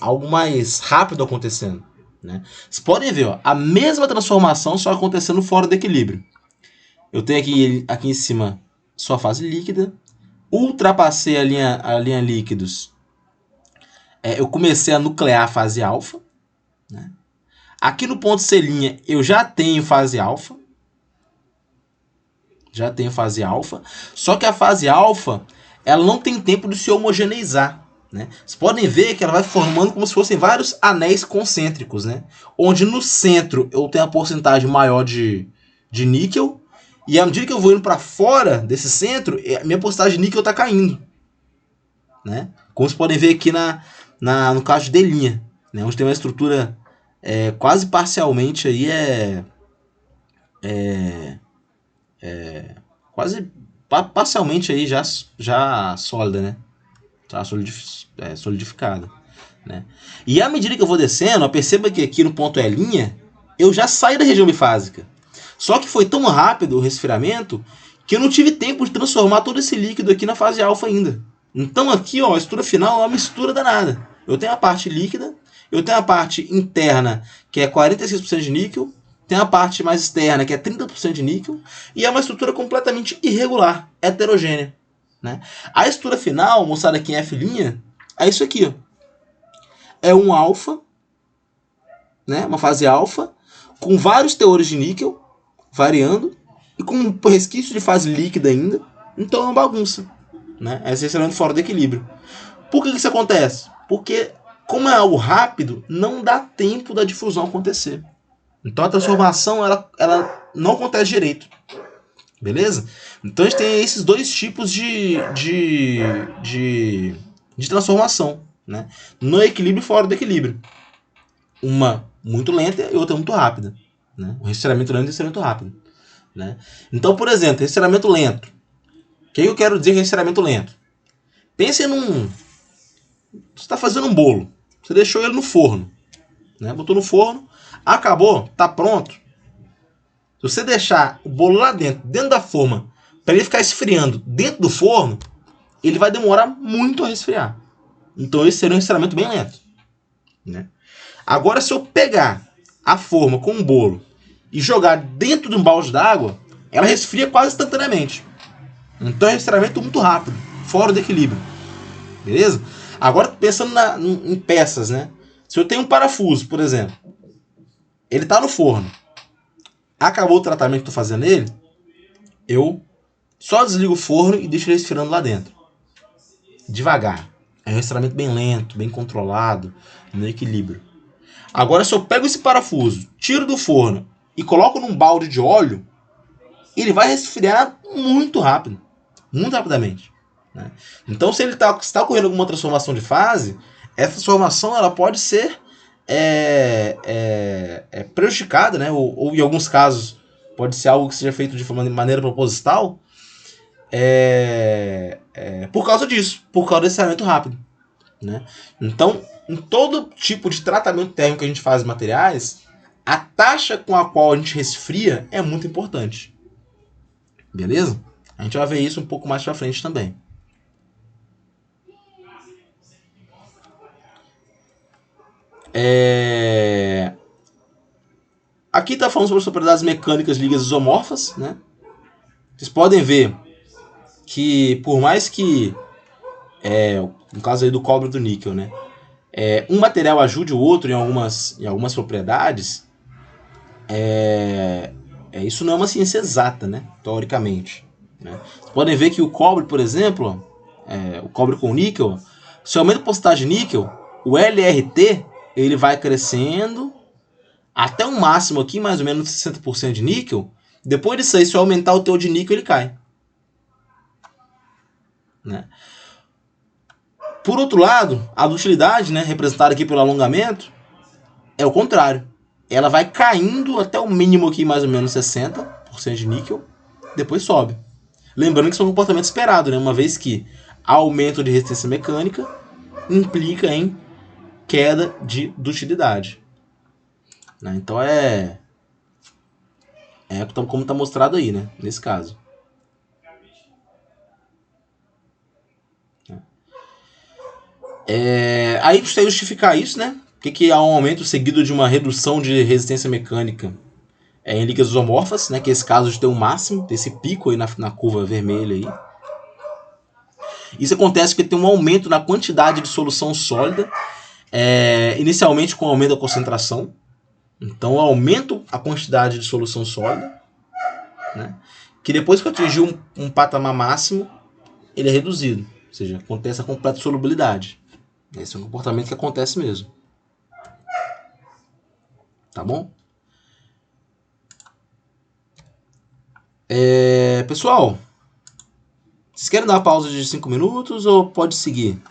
algo mais rápido acontecendo, né? Vocês podem ver, ó, a mesma transformação só acontecendo fora do equilíbrio. Eu tenho aqui em cima só a fase líquida, ultrapassei a linha líquidos, eu comecei a nuclear a fase alfa, né? Aqui no ponto C' eu já tenho fase alfa, só que a fase alfa ela não tem tempo de se homogeneizar, né? Vocês podem ver que ela vai formando como se fossem vários anéis concêntricos, né? Onde no centro eu tenho a porcentagem maior de níquel, e à medida que eu vou indo para fora desse centro, a minha porcentagem de níquel está caindo, né? Como vocês podem ver aqui no caso de D', né? Onde tem uma estrutura quase parcialmente aí quase parcialmente aí já sólida, né? Já solidificada, né? E à medida que eu vou descendo, perceba que aqui no ponto E', eu já saio da região bifásica. Só que foi tão rápido o resfriamento que eu não tive tempo de transformar todo esse líquido aqui na fase alfa ainda. Então aqui, ó, a estrutura final é uma mistura danada. Eu tenho a parte líquida, eu tenho a parte interna, que é 46% de níquel, tem a parte mais externa, que é 30% de níquel, e é uma estrutura completamente irregular, heterogênea, né? A estrutura final, mostrada aqui em F', é isso aqui, ó. É um alfa, né? Uma fase alfa, com vários teores de níquel, variando, e com um resquício de fase líquida ainda. Então é uma bagunça, né? É essencialmente fora do equilíbrio. Por que isso acontece? Porque, como é algo rápido, não dá tempo da difusão acontecer. Então a transformação ela não acontece direito. Beleza? Então a gente tem esses dois tipos de transformação, né? No equilíbrio e fora do equilíbrio. Uma muito lenta e outra muito rápida, né? O resfriamento lento e o resfriamento rápido, né? Então, por exemplo, resfriamento lento. O que eu quero dizer com resfriamento lento? Pense num... Você está fazendo um bolo. Você deixou ele no forno, né? Botou no forno, acabou, tá pronto. Se você deixar o bolo lá dentro da forma, para ele ficar esfriando dentro do forno, ele vai demorar muito a resfriar. Então esse seria um resfriamento bem lento, né? Agora, se eu pegar a forma com um bolo e jogar dentro de um balde d'água, ela resfria quase instantaneamente. Então é um resfriamento muito rápido, fora do equilíbrio. Beleza? Agora, pensando em peças, né? Se eu tenho um parafuso, por exemplo, ele está no forno, acabou o tratamento que estou fazendo nele, eu só desligo o forno e deixo ele resfriando lá dentro. Devagar. É um resfriamento bem lento, bem controlado, no equilíbrio. Agora, se eu pego esse parafuso, tiro do forno e coloco num balde de óleo, ele vai resfriar muito rápido. Muito rapidamente, né? Então, se está ocorrendo alguma transformação de fase, essa transformação ela pode ser prejudicada, né? Ou em alguns casos pode ser algo que seja feito de maneira proposital, por causa disso, por causa desse resfriamento rápido, né? Então, em todo tipo de tratamento térmico que a gente faz em materiais, a taxa com a qual a gente resfria é muito importante. Beleza? A gente vai ver isso um pouco mais pra frente também. Aqui está falando sobre as propriedades mecânicas de ligas isomorfas, né? Vocês podem ver que, por mais que, no caso aí do cobre e do níquel, né? Um material ajude o outro em algumas propriedades, isso não é uma ciência exata, né? Teoricamente. Né? Vocês podem ver que o cobre, por exemplo, o cobre com níquel, se aumenta a porcentagem de níquel, o LRT ele vai crescendo até um máximo aqui, mais ou menos 60% de níquel. Depois disso aí, se eu aumentar o teor de níquel, ele cai. Né? Por outro lado, a dutilidade, né, representada aqui pelo alongamento, é o contrário. Ela vai caindo até o mínimo aqui, mais ou menos 60% de níquel, depois sobe. Lembrando que isso é um comportamento esperado, né? Uma vez que aumento de resistência mecânica implica em queda de dutilidade. Né? Então como está mostrado aí, né? Nesse caso. Aí a gente tem que justificar isso, né? Que há um aumento seguido de uma redução de resistência mecânica em ligas isomorfas, né? Que é esse caso de ter um máximo, desse pico aí na curva vermelha aí. Isso acontece porque tem um aumento na quantidade de solução sólida, inicialmente com o aumento da concentração. Então eu aumento a quantidade de solução sólida, né? Que depois que eu atingir um patamar máximo, ele é reduzido. Ou seja, acontece a completa solubilidade. Esse é um comportamento que acontece mesmo. Tá bom? Pessoal, vocês querem dar uma pausa de 5 minutos ou pode seguir?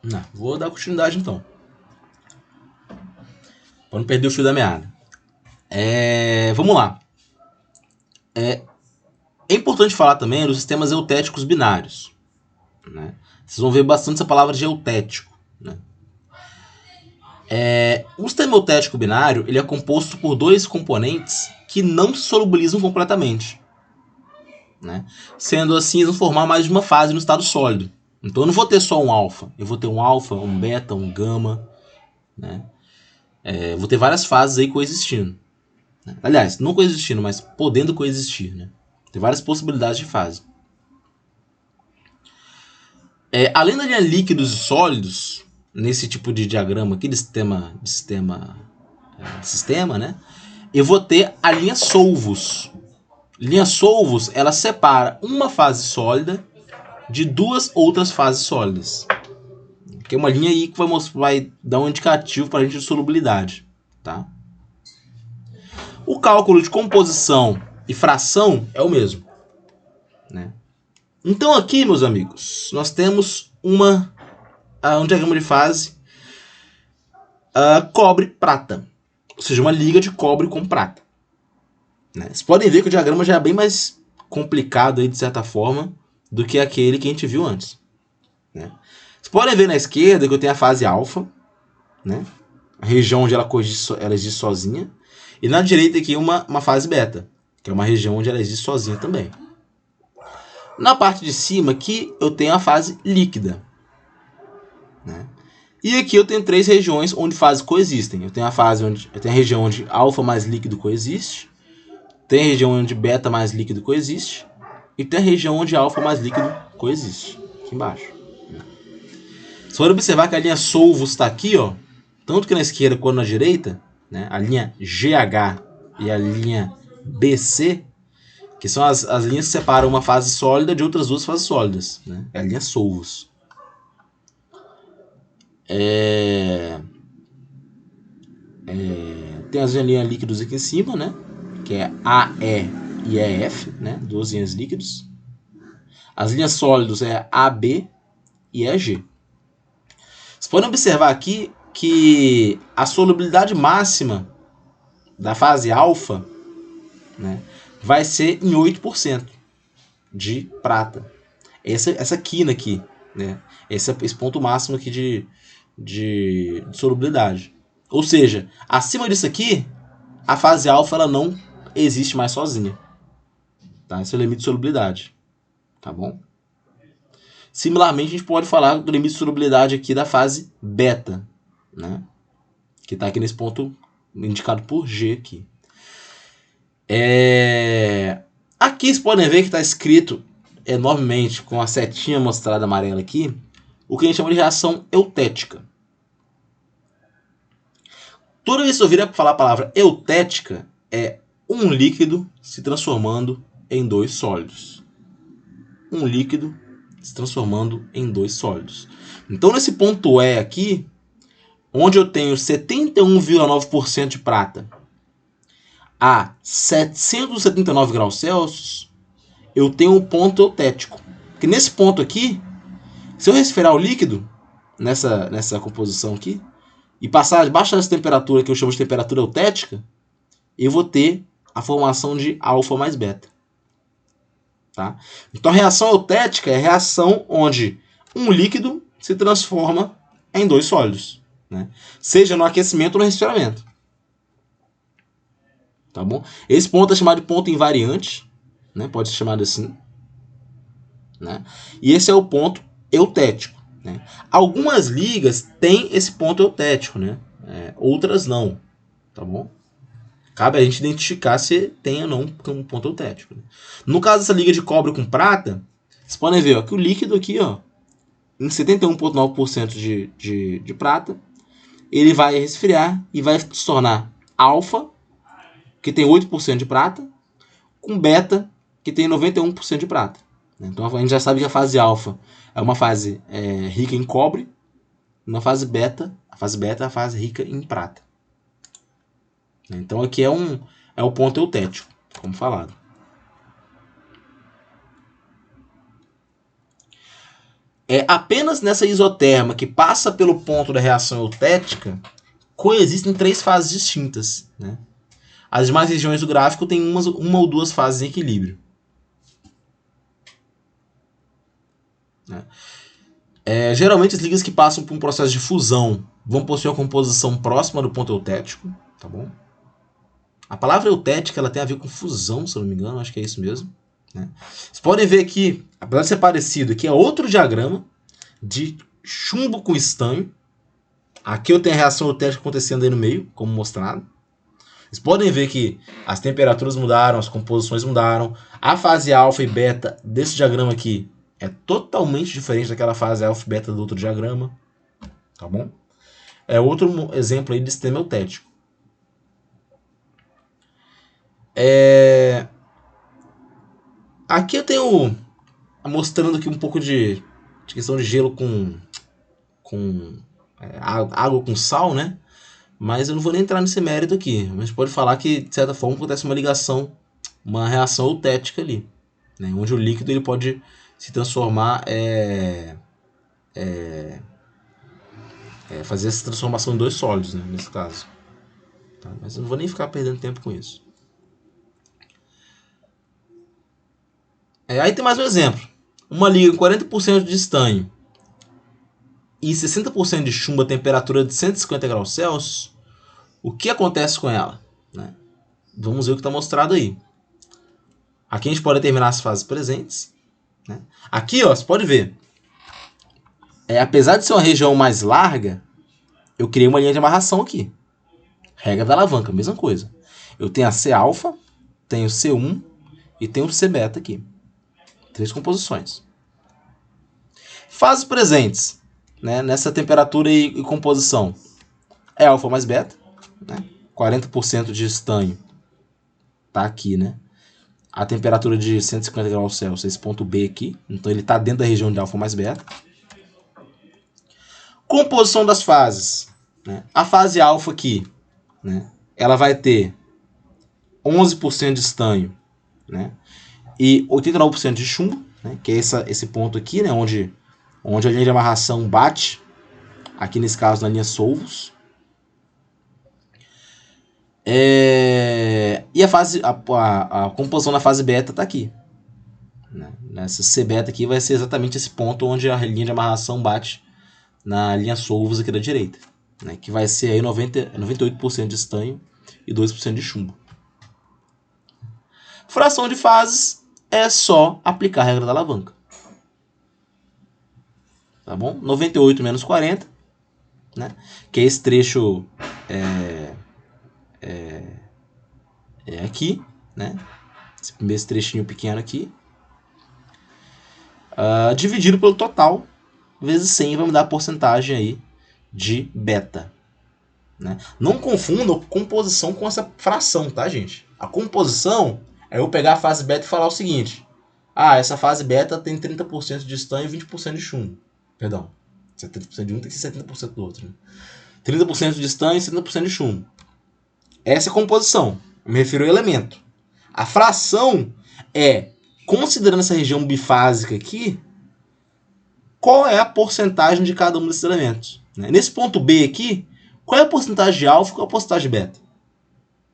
Não, vou dar continuidade então. Para não perder o fio da meada. Vamos lá. É importante falar também dos sistemas eutéticos binários. Né? Vocês vão ver bastante essa palavra de eutético. Né? O sistema eutético binário ele é composto por dois componentes que não se solubilizam completamente. Né? Sendo assim, eles vão formar mais de uma fase no estado sólido. Então eu não vou ter só um alfa, eu vou ter um alfa, um beta, um gama. Né? Vou ter várias fases aí coexistindo. Né? Aliás, não coexistindo, mas podendo coexistir. Né? Tem várias possibilidades de fase. Além da linha líquidos e sólidos, nesse tipo de diagrama aqui de sistema, né? Eu vou ter a linha solvos. Linha solvos, ela separa uma fase sólida de duas outras fases sólidas. Que é uma linha aí que vai dar um indicativo para a gente de solubilidade. Tá? O cálculo de composição e fração é o mesmo. Né? Então aqui, meus amigos, nós temos um diagrama de fase cobre-prata. Ou seja, uma liga de cobre com prata. Né? Vocês podem ver que o diagrama já é bem mais complicado, aí, de certa forma, do que aquele que a gente viu antes. Né? Vocês podem ver na esquerda que eu tenho a fase alfa, né? A região onde ela existe sozinha. E na direita aqui uma fase beta, que é uma região onde ela existe sozinha também. Na parte de cima aqui eu tenho a fase líquida. Né? E aqui eu tenho três regiões onde fases coexistem. Eu tenho a região onde alfa mais líquido coexiste. Tem a região onde beta mais líquido coexiste. E tem a região onde alfa mais líquido coexiste. Aqui embaixo. Se for observar que a linha solvos está aqui, ó, tanto que na esquerda quanto na direita, né, a linha GH e a linha BC, que são as linhas que separam uma fase sólida de outras duas fases sólidas. Né? É a linha solvos. Tem as linhas líquidos aqui em cima, né? Que é AE e EF, né? Duas linhas líquidos. As linhas sólidos é AB e EG. Vocês podem observar aqui que a solubilidade máxima da fase alfa, né, vai ser em 8% de prata. Essa quina aqui, né? Esse ponto máximo aqui de solubilidade. Ou seja, acima disso aqui, a fase alfa ela não existe mais sozinha. Tá? Esse é o limite de solubilidade. tá bom? Similarmente, a gente pode falar do limite de solubilidade aqui da fase beta, né? Que está aqui nesse ponto indicado por G aqui. Aqui vocês podem ver que está escrito enormemente, com a setinha mostrada amarela aqui, o que a gente chama de reação eutética. Toda vez que eu ouvir falar a palavra eutética, é um líquido se transformando em dois sólidos. Um líquido se transformando em dois sólidos. Então, nesse ponto E aqui, onde eu tenho 71,9% de prata a 779 graus Celsius, eu tenho um ponto eutético. Porque nesse ponto aqui, se eu resfriar o líquido, nessa composição aqui, e passar debaixo dessa temperatura que eu chamo de temperatura eutética, eu vou ter a formação de alfa mais beta. Tá? Então a reação eutética é a reação onde um líquido se transforma em dois sólidos, né? Seja no aquecimento ou no resfriamento. Tá bom? Esse ponto é chamado de ponto invariante, né? Pode ser chamado assim, né? E esse é o ponto eutético, né? Algumas ligas têm esse ponto eutético, né? Outras não, tá bom? Cabe a gente identificar se tem ou não um ponto eutético. No caso dessa liga de cobre com prata, vocês podem ver, ó, que o líquido aqui, ó, em 71,9% de prata, ele vai resfriar e vai se tornar alfa, que tem 8% de prata, com beta, que tem 91% de prata. Então a gente já sabe que a fase alfa é uma fase rica em cobre, e a fase beta é a fase rica em prata. Então aqui é o ponto eutético, como falado. Apenas nessa isoterma que passa pelo ponto da reação eutética, coexistem três fases distintas, né? As demais regiões do gráfico têm uma ou duas fases em equilíbrio. Geralmente as ligas que passam por um processo de fusão vão possuir uma composição próxima do ponto eutético, tá bom? A palavra eutética ela tem a ver com fusão, se eu não me engano, acho que é isso mesmo, né? Vocês podem ver aqui, apesar de ser parecido, aqui é outro diagrama de chumbo com estanho. Aqui eu tenho a reação eutética acontecendo aí no meio, como mostrado. Vocês podem ver que as temperaturas mudaram, as composições mudaram. A fase alfa e beta desse diagrama aqui é totalmente diferente daquela fase alfa e beta do outro diagrama, tá bom? É outro exemplo aí de sistema eutético. Aqui eu tenho mostrando aqui um pouco de questão de gelo com água com sal, né? Mas eu não vou nem entrar nesse mérito aqui. Mas a gente pode falar que, de certa forma, acontece uma ligação, uma reação eutética ali, né? Onde o líquido ele pode se transformar, fazer essa transformação em dois sólidos, né? Nesse caso. Tá? Mas eu não vou nem ficar perdendo tempo com isso. Aí tem mais um exemplo. Uma liga com 40% de estanho e 60% de chumbo a temperatura de 150 graus Celsius, o que acontece com ela? Né? Vamos ver o que está mostrado aí. Aqui a gente pode determinar as fases presentes. Né? Aqui, ó, você pode ver. Apesar de ser uma região mais larga, eu criei uma linha de amarração aqui. Regra da alavanca, mesma coisa. Eu tenho a C alfa, tenho C1 e tenho o C beta aqui. 3 composições. Fases presentes, né, nessa temperatura e composição. É alfa mais beta, né, 40% de estanho. Tá aqui, né? A temperatura de 150 graus Celsius, esse ponto B aqui. Então ele está dentro da região de alfa mais beta. Composição das fases. Né? A fase alfa aqui, né, ela vai ter 11% de estanho, né, e 89% de chumbo, né, que é esse ponto aqui, né, onde a linha de amarração bate, aqui nesse caso na linha Solvus. E a composição da fase beta está aqui. Né? Nessa C beta aqui vai ser exatamente esse ponto onde a linha de amarração bate na linha Solvus aqui da direita. Né? Que vai ser aí 98% de estanho e 2% de chumbo. Fração de fases é só aplicar a regra da alavanca. Tá bom? 98 menos 40, né? Que é esse trecho aqui, né? Esse trechinho pequeno aqui. Dividido pelo total, vezes 100, vai me dar a porcentagem aí de beta. Né? Não confundam composição com essa fração, tá, gente? A composição é eu pegar a fase beta e falar o seguinte. Essa fase beta tem 30% de estanho e 20% de chumbo. Perdão. 70% de um tem que ser 70% do outro. Né? 30% de estanho e 70% de chumbo. Essa é a composição. Eu me refiro ao elemento. A fração é, considerando essa região bifásica aqui, qual é a porcentagem de cada um desses elementos. Né? Nesse ponto B aqui, qual é a porcentagem de alfa e qual é a porcentagem de beta?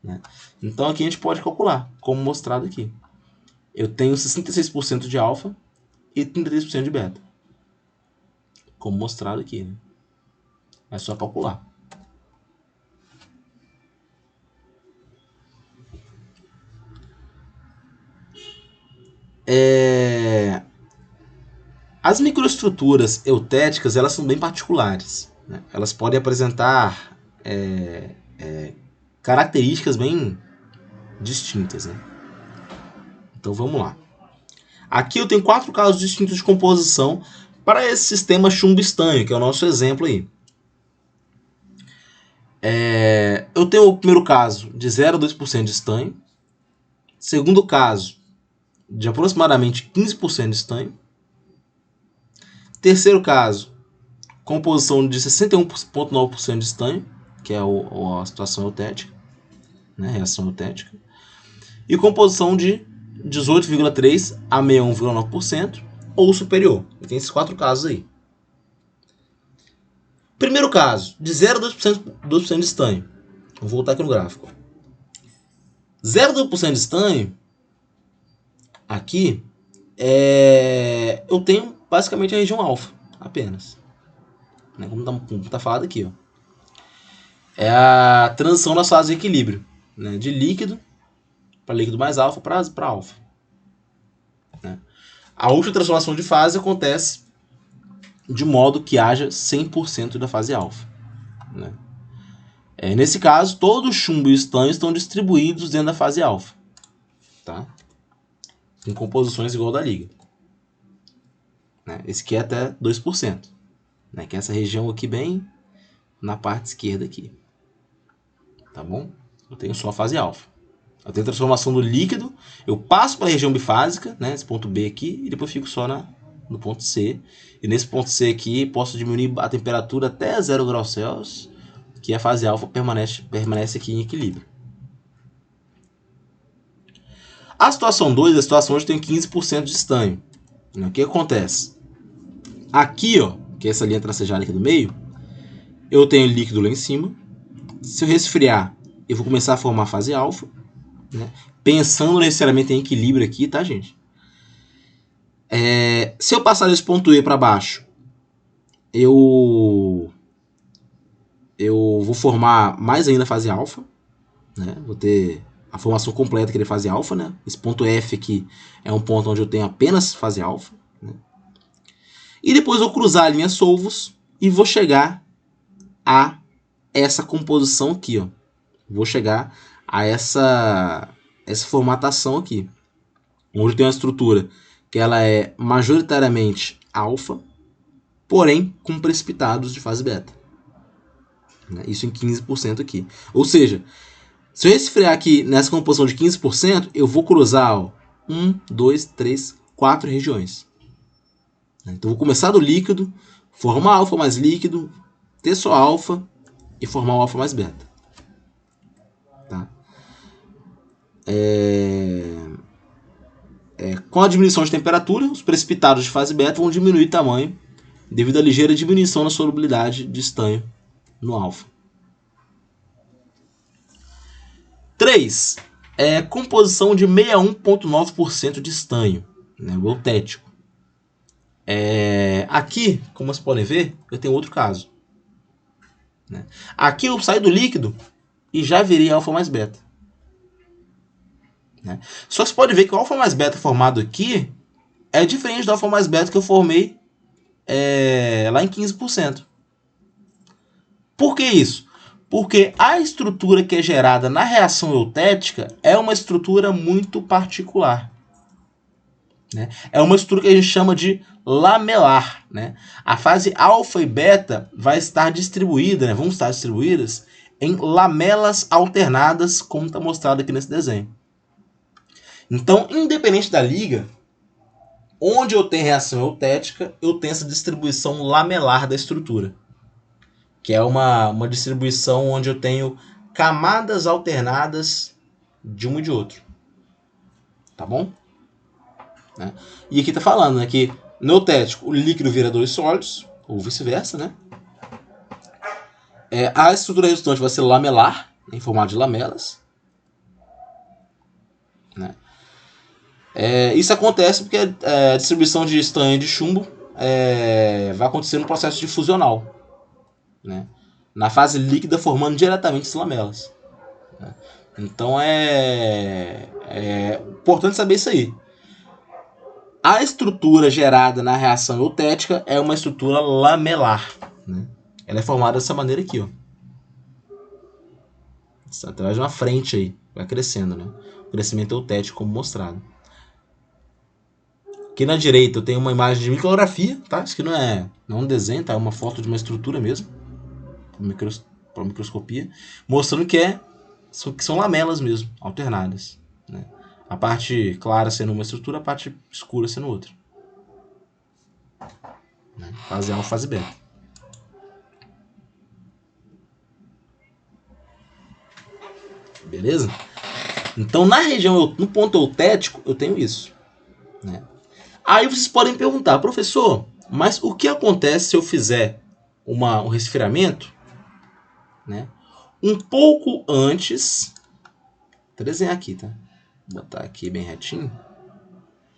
Né? Então aqui a gente pode calcular, como mostrado aqui. Eu tenho 66% de alfa e 33% de beta. Como mostrado aqui. Né? É só calcular. As microestruturas eutéticas, elas são bem particulares. Né? Elas podem apresentar características bem distintas. Né? Então vamos lá. Aqui eu tenho 4 casos distintos de composição para esse sistema chumbo-estanho, que é o nosso exemplo aí. Eu tenho o primeiro caso de 0 a 2% de estanho. Segundo caso, de aproximadamente 15% de estanho. Terceiro caso, composição de 61,9% de estanho, que é a situação eutética, né, reação eutética. E composição de 18,3% a 61,9% ou superior. Tem esses 4 casos aí. Primeiro caso, de 0 a 2% de estanho. Vou voltar aqui no gráfico. 0 a 2% de estanho, aqui, eu tenho basicamente a região alfa, apenas. Né? Como está falado aqui. Ó. É a transição das fases de equilíbrio. Né? De líquido para líquido mais alfa para alfa. Né? A última transformação de fase acontece de modo que haja 100% da fase alfa. Né? Nesse caso, todo o chumbo e o estanho estão distribuídos dentro da fase alfa. Tá? Com composições igual da liga. Né? Esse aqui é até 2%. Né? Que é essa região aqui bem na parte esquerda aqui. Tá bom? Eu tenho só a fase alfa. Eu tenho a transformação do líquido, eu passo para a região bifásica, né, esse ponto B aqui, e depois fico só no ponto C. E nesse ponto C aqui, posso diminuir a temperatura até 0 graus Celsius, que a fase alfa permanece aqui em equilíbrio. A situação 2 é a situação onde eu tenho 15% de estanho. O que acontece? Aqui, ó, que é essa linha tracejada aqui do meio, eu tenho líquido lá em cima. Se eu resfriar, eu vou começar a formar a fase alfa. Né? Pensando necessariamente em equilíbrio aqui, tá, gente? Se eu passar desse ponto E para baixo, eu vou formar mais ainda a fase alfa. Né? Vou ter a formação completa que é a fase alfa. Né? Esse ponto F aqui é um ponto onde eu tenho apenas fase alfa. Né? E depois eu vou cruzar a linha solvos e vou chegar a essa composição aqui. Ó. Vou chegar a essa formatação aqui, onde tem uma estrutura que ela é majoritariamente alfa, porém com precipitados de fase beta. Isso em 15% aqui. Ou seja, se eu resfriar aqui nessa composição de 15%, eu vou cruzar 1, 2, 3, 4 regiões. Então eu vou começar do líquido, formar alfa mais líquido, ter só alfa e formar o alfa mais beta. Tá? Com a diminuição de temperatura, os precipitados de fase beta vão diminuir tamanho devido à ligeira diminuição na solubilidade de estanho no alfa. 3. Composição de 61,9% de estanho, né, o eutético. Aqui, como vocês podem ver, eu tenho outro caso. Né? Aqui eu saio do líquido e já virei alfa mais beta. né? Só que você pode ver que o alfa mais beta formado aqui é diferente do alfa mais beta que eu formei lá em 15%. Por que isso? Porque a estrutura que é gerada na reação eutética é uma estrutura muito particular, né? É uma estrutura que a gente chama de lamelar, né? A fase alfa e beta vai estar distribuída, né? Vão estar distribuídas em lamelas alternadas, como está mostrado aqui nesse desenho. Então, independente da liga, onde eu tenho reação eutética, eu tenho essa distribuição lamelar da estrutura, que é uma distribuição onde eu tenho camadas alternadas de um e de outro. Tá bom? Né? E aqui está falando, né, que no eutético o líquido vira dois sólidos, ou vice-versa, né? A estrutura resultante vai ser lamelar, em formato de lamelas. Né? Isso acontece porque a distribuição de estanho de chumbo vai acontecer no processo difusional, né? Na fase líquida, formando diretamente as lamelas. Né? Então é importante saber isso aí. A estrutura gerada na reação eutética é uma estrutura lamelar, né? Ela é formada dessa maneira aqui, ó. Através de uma frente aí, vai crescendo, né? O crescimento eutético como mostrado. Aqui na direita eu tenho uma imagem de micrografia, tá? Isso aqui não é um desenho, tá? É uma foto de uma estrutura mesmo, para microscopia, mostrando que são lamelas mesmo, alternadas, né? A parte clara sendo uma estrutura, a parte escura sendo outra. Né? Fase alfa, fase beta. Beleza? Então, na região, no ponto eutético, eu tenho isso. Né? Aí vocês podem perguntar, professor, mas o que acontece se eu fizer um resfriamento, né, um pouco antes? Vou desenhar aqui, tá? Vou botar aqui bem retinho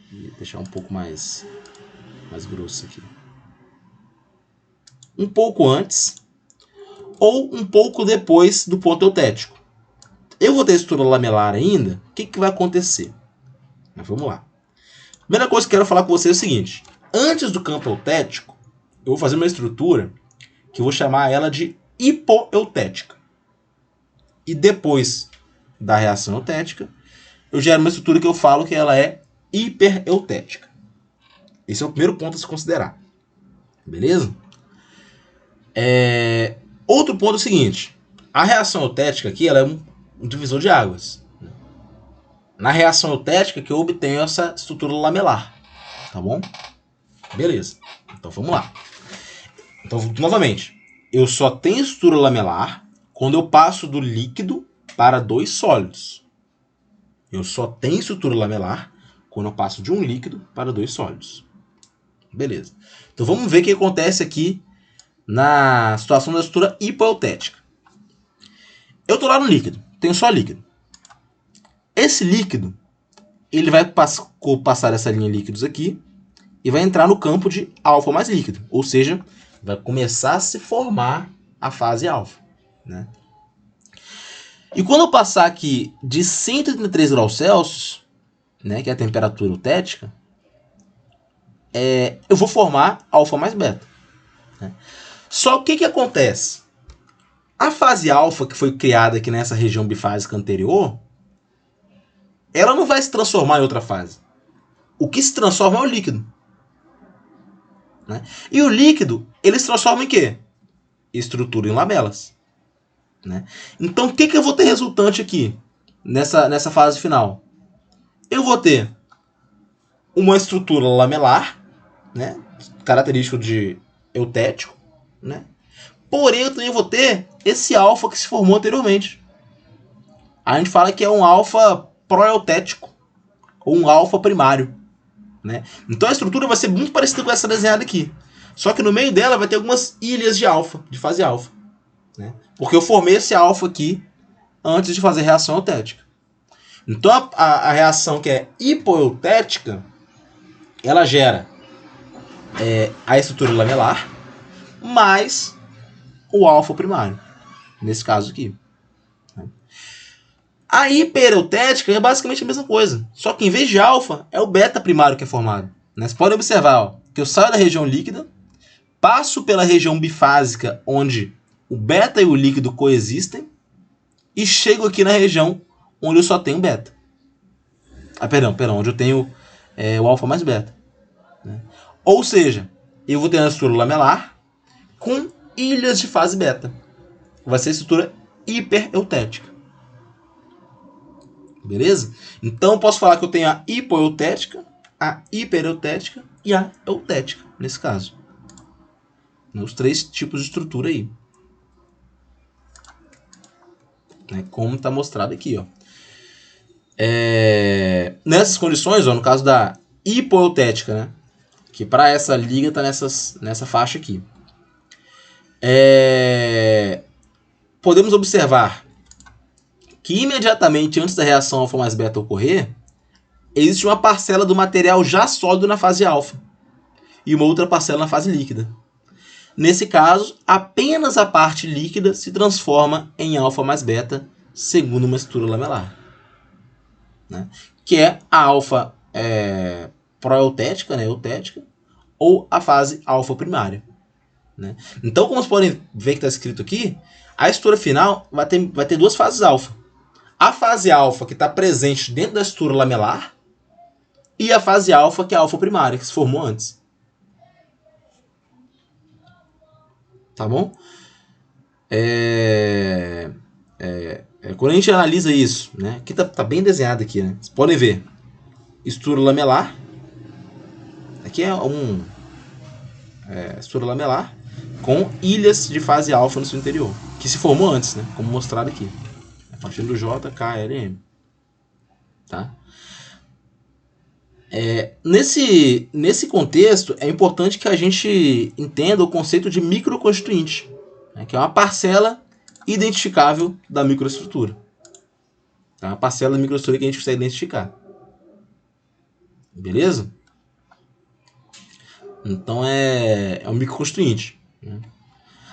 e deixar um pouco mais grosso aqui. Um pouco antes ou um pouco depois do ponto eutético. Eu vou ter estrutura lamelar ainda. O que vai acontecer? Mas vamos lá. Primeira coisa que eu quero falar com vocês é o seguinte. Antes do campo eutético, eu vou fazer uma estrutura que eu vou chamar ela de hipoeutética. E depois da reação eutética, eu gero uma estrutura que eu falo que ela é hipereutética. Esse é o primeiro ponto a se considerar. Beleza? Outro ponto é o seguinte. A reação eutética aqui ela é um divisor de águas. Na reação eutética que eu obtenho essa estrutura lamelar. Tá bom? Beleza. Então vamos lá. Então, novamente, eu só tenho estrutura lamelar quando eu passo do líquido para dois sólidos. Eu só tenho estrutura lamelar quando eu passo de um líquido para dois sólidos. Beleza. Então vamos ver o que acontece aqui na situação da estrutura hipoeutética. Eu estou lá no líquido, tenho só líquido. Esse líquido, ele vai passar essa linha de líquidos aqui e vai entrar no campo de alfa mais líquido. Ou seja, vai começar a se formar a fase alfa. Né? E quando eu passar aqui de 133 graus Celsius, né, que é a temperatura eutética, eu vou formar alfa mais beta. Né? Só que o que acontece? A fase alfa que foi criada aqui nessa região bifásica anterior, ela não vai se transformar em outra fase. O que se transforma é o líquido. Né? E o líquido, ele se transforma em quê? Estrutura em lamelas. Né? Então, o que eu vou ter resultante aqui, nessa fase final? Eu vou ter uma estrutura lamelar, né? Característico de eutético, né? Porém, eu também vou ter esse alfa que se formou anteriormente. A gente fala que é um alfa proeutético, ou um alfa primário. Né? Então a estrutura vai ser muito parecida com essa desenhada aqui. Só que no meio dela vai ter algumas ilhas de alfa, de fase alfa. Né? Porque eu formei esse alfa aqui antes de fazer a reação eutética. Então a reação que é hipoeutética, ela gera a estrutura lamelar mais o alfa primário. Nesse caso aqui. A hipereutética é basicamente a mesma coisa, só que em vez de alfa, é o beta primário que é formado. Né? Vocês podem observar ó, que eu saio da região líquida, passo pela região bifásica, onde o beta e o líquido coexistem, e chego aqui na região onde eu só tenho beta. Perdão, onde eu tenho o alfa mais beta. Né? Ou seja, eu vou ter uma estrutura lamelar com ilhas de fase beta. Vai ser a estrutura hipereutética. Beleza? Então eu posso falar que eu tenho a hipoeutética, a hipereutética e a eutética, nesse caso. Os 3 tipos de estrutura aí. Como está mostrado aqui. Ó. Nessas condições, ó, no caso da hipoeutética, né, que para essa liga está nessa faixa aqui. Podemos observar que imediatamente antes da reação alfa mais beta ocorrer, existe uma parcela do material já sólido na fase alfa e uma outra parcela na fase líquida. Nesse caso, apenas a parte líquida se transforma em alfa mais beta, segundo uma estrutura lamelar. Né? Que é a alfa proeutética, né, eutética, ou a fase alfa primária. Né? Então, como vocês podem ver que está escrito aqui, a estrutura final vai ter 2 fases alfa. A fase alfa que está presente dentro da estrutura lamelar e a fase alfa que é a alfa primária, que se formou antes. Tá bom? Quando a gente analisa isso, né? Aqui tá bem desenhado aqui, né? Vocês podem ver. Estrutura lamelar. Aqui é estrutura lamelar com ilhas de fase alfa no seu interior, que se formou antes, né? Como mostrado aqui. A partir do J, K, L, M. Tá? Nesse contexto, é importante que a gente entenda o conceito de microconstituinte, né, que é uma parcela identificável da microestrutura. É uma parcela da microestrutura que a gente consegue identificar. Beleza? Então é um microconstituinte. Né?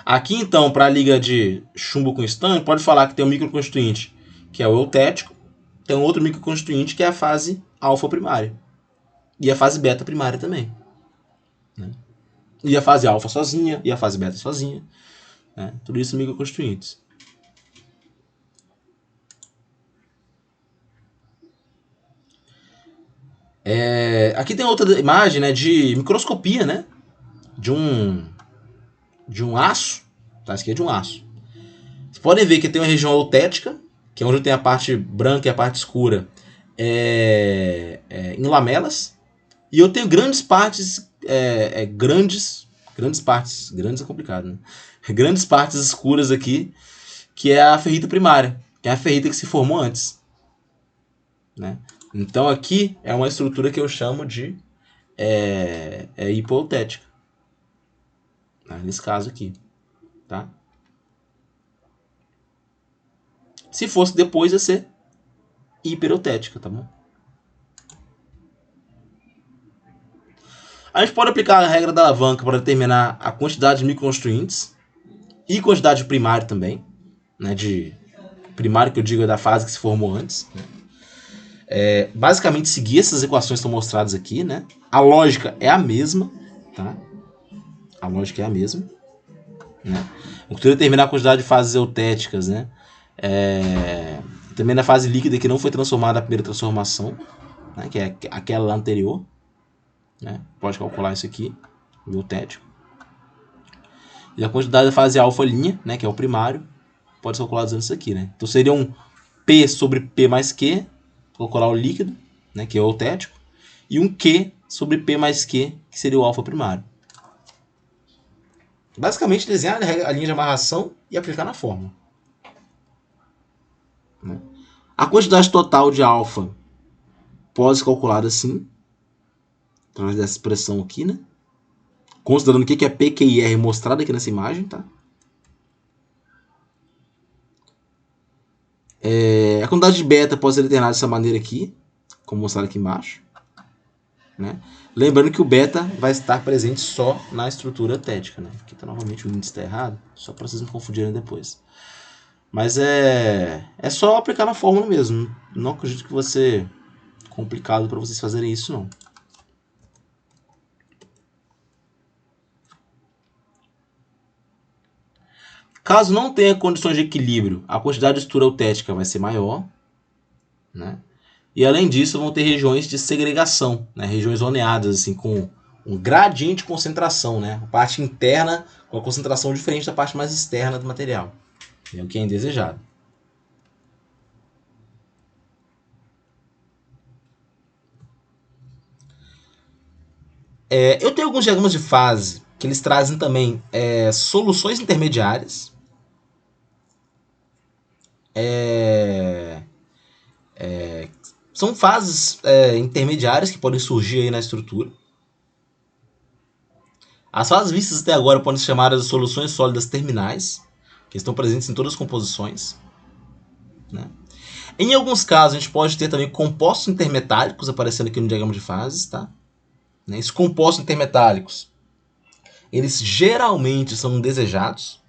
Aqui, então, para a liga de chumbo com estânio, pode falar que tem um microconstituinte que é o eutético, tem um outro microconstituinte que é a fase alfa primária. E a fase beta primária também. Né? E a fase alfa sozinha, e a fase beta sozinha. Né? Tudo isso microconstituintes. Aqui tem outra imagem, né, de microscopia, né, de um aço. Tá? Isso aqui é de um aço. Vocês podem ver que tem uma região eutética, que é onde tem a parte branca e a parte escura em lamelas. E eu tenho grandes partes, grandes é complicado, né? Grandes partes escuras aqui, que é a ferrita primária, que é a ferrita que se formou antes. Né? Então aqui é uma estrutura que eu chamo de hipoeutética. Nesse caso aqui. Tá? Se fosse depois, ia ser hipereutética, tá bom? A gente pode aplicar a regra da alavanca para determinar a quantidade de microconstituintes e quantidade de primário também. Né, de primário que eu digo é da fase que se formou antes. Né? Basicamente seguir essas equações que estão mostradas aqui. Né? A lógica é a mesma. Tá? A lógica é a mesma. Né? Eu queria determinar a quantidade de fases eutéticas. Né? Também na fase líquida que não foi transformada a primeira transformação. Né? Que é aquela lá anterior. Né? Pode calcular isso aqui, o eutético. E a quantidade da fase alfa linha, né, que é o primário, pode ser calculado usando isso aqui. Né? Então seria um P sobre P mais Q, calcular o líquido, né, que é o eutético, e um Q sobre P mais Q, que seria o alfa primário. Basicamente desenhar a linha de amarração e aplicar na fórmula. Né? A quantidade total de alfa pode ser calculada assim, através dessa expressão aqui, né? Considerando o que é P, Q e R mostrado aqui nessa imagem, tá? A quantidade de beta pode ser determinada dessa maneira aqui, como mostrado aqui embaixo. Né? Lembrando que o beta vai estar presente só na estrutura eutética. Né? Aqui tá novamente o índice está errado, só para vocês não confundirem depois. Mas é só aplicar na fórmula mesmo. Não acredito que vai ser complicado para vocês fazerem isso, não. Caso não tenha condições de equilíbrio, a quantidade de estrutura eutética vai ser maior, né? E além disso, vão ter regiões de segregação, né? Regiões zoneadas, assim, com um gradiente de concentração, né? A parte interna com a concentração diferente da parte mais externa do material. É o que é indesejado. Eu tenho alguns diagramas de fase que eles trazem também soluções intermediárias. São fases intermediárias que podem surgir aí na estrutura. As fases vistas até agora podem ser chamadas de soluções sólidas terminais, que estão presentes em todas as composições, né? Em alguns casos, a gente pode ter também compostos intermetálicos aparecendo aqui no diagrama de fases, tá? Esses compostos intermetálicos, eles geralmente são desejados,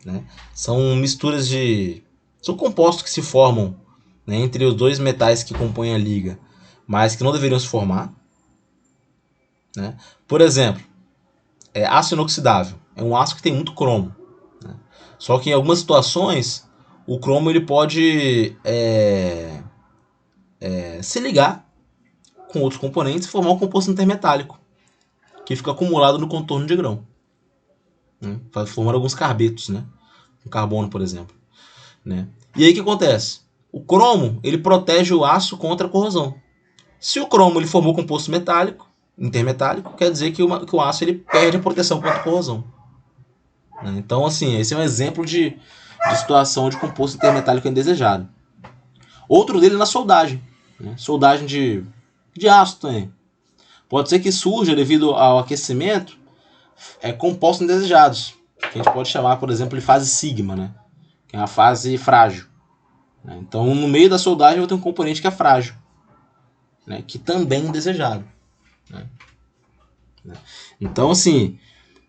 né? São misturas de... São compostos que se formam, né, entre os dois metais que compõem a liga, mas que não deveriam se formar, né? Por exemplo, aço inoxidável. É um aço que tem muito cromo, né? Só que em algumas situações, o cromo ele pode se ligar com outros componentes e formar um composto intermetálico, que fica acumulado no contorno de grão, né? Formando alguns carbetos, né? Um carbono, por exemplo, né? E aí o que acontece? O cromo ele protege o aço contra a corrosão. Se o cromo ele formou composto metálico, intermetálico, quer dizer que o aço ele perde a proteção contra a corrosão, né? Então, assim, esse é um exemplo de situação de composto intermetálico indesejado. Outro dele é na soldagem, né? Soldagem de aço também. Pode ser que surja, devido ao aquecimento, compostos indesejados, que a gente pode chamar, por exemplo, de fase sigma, né? Que é uma fase frágil, né? Então, no meio da soldagem, eu vou ter um componente que é frágil, né? Que também é indesejado, né? Então, assim,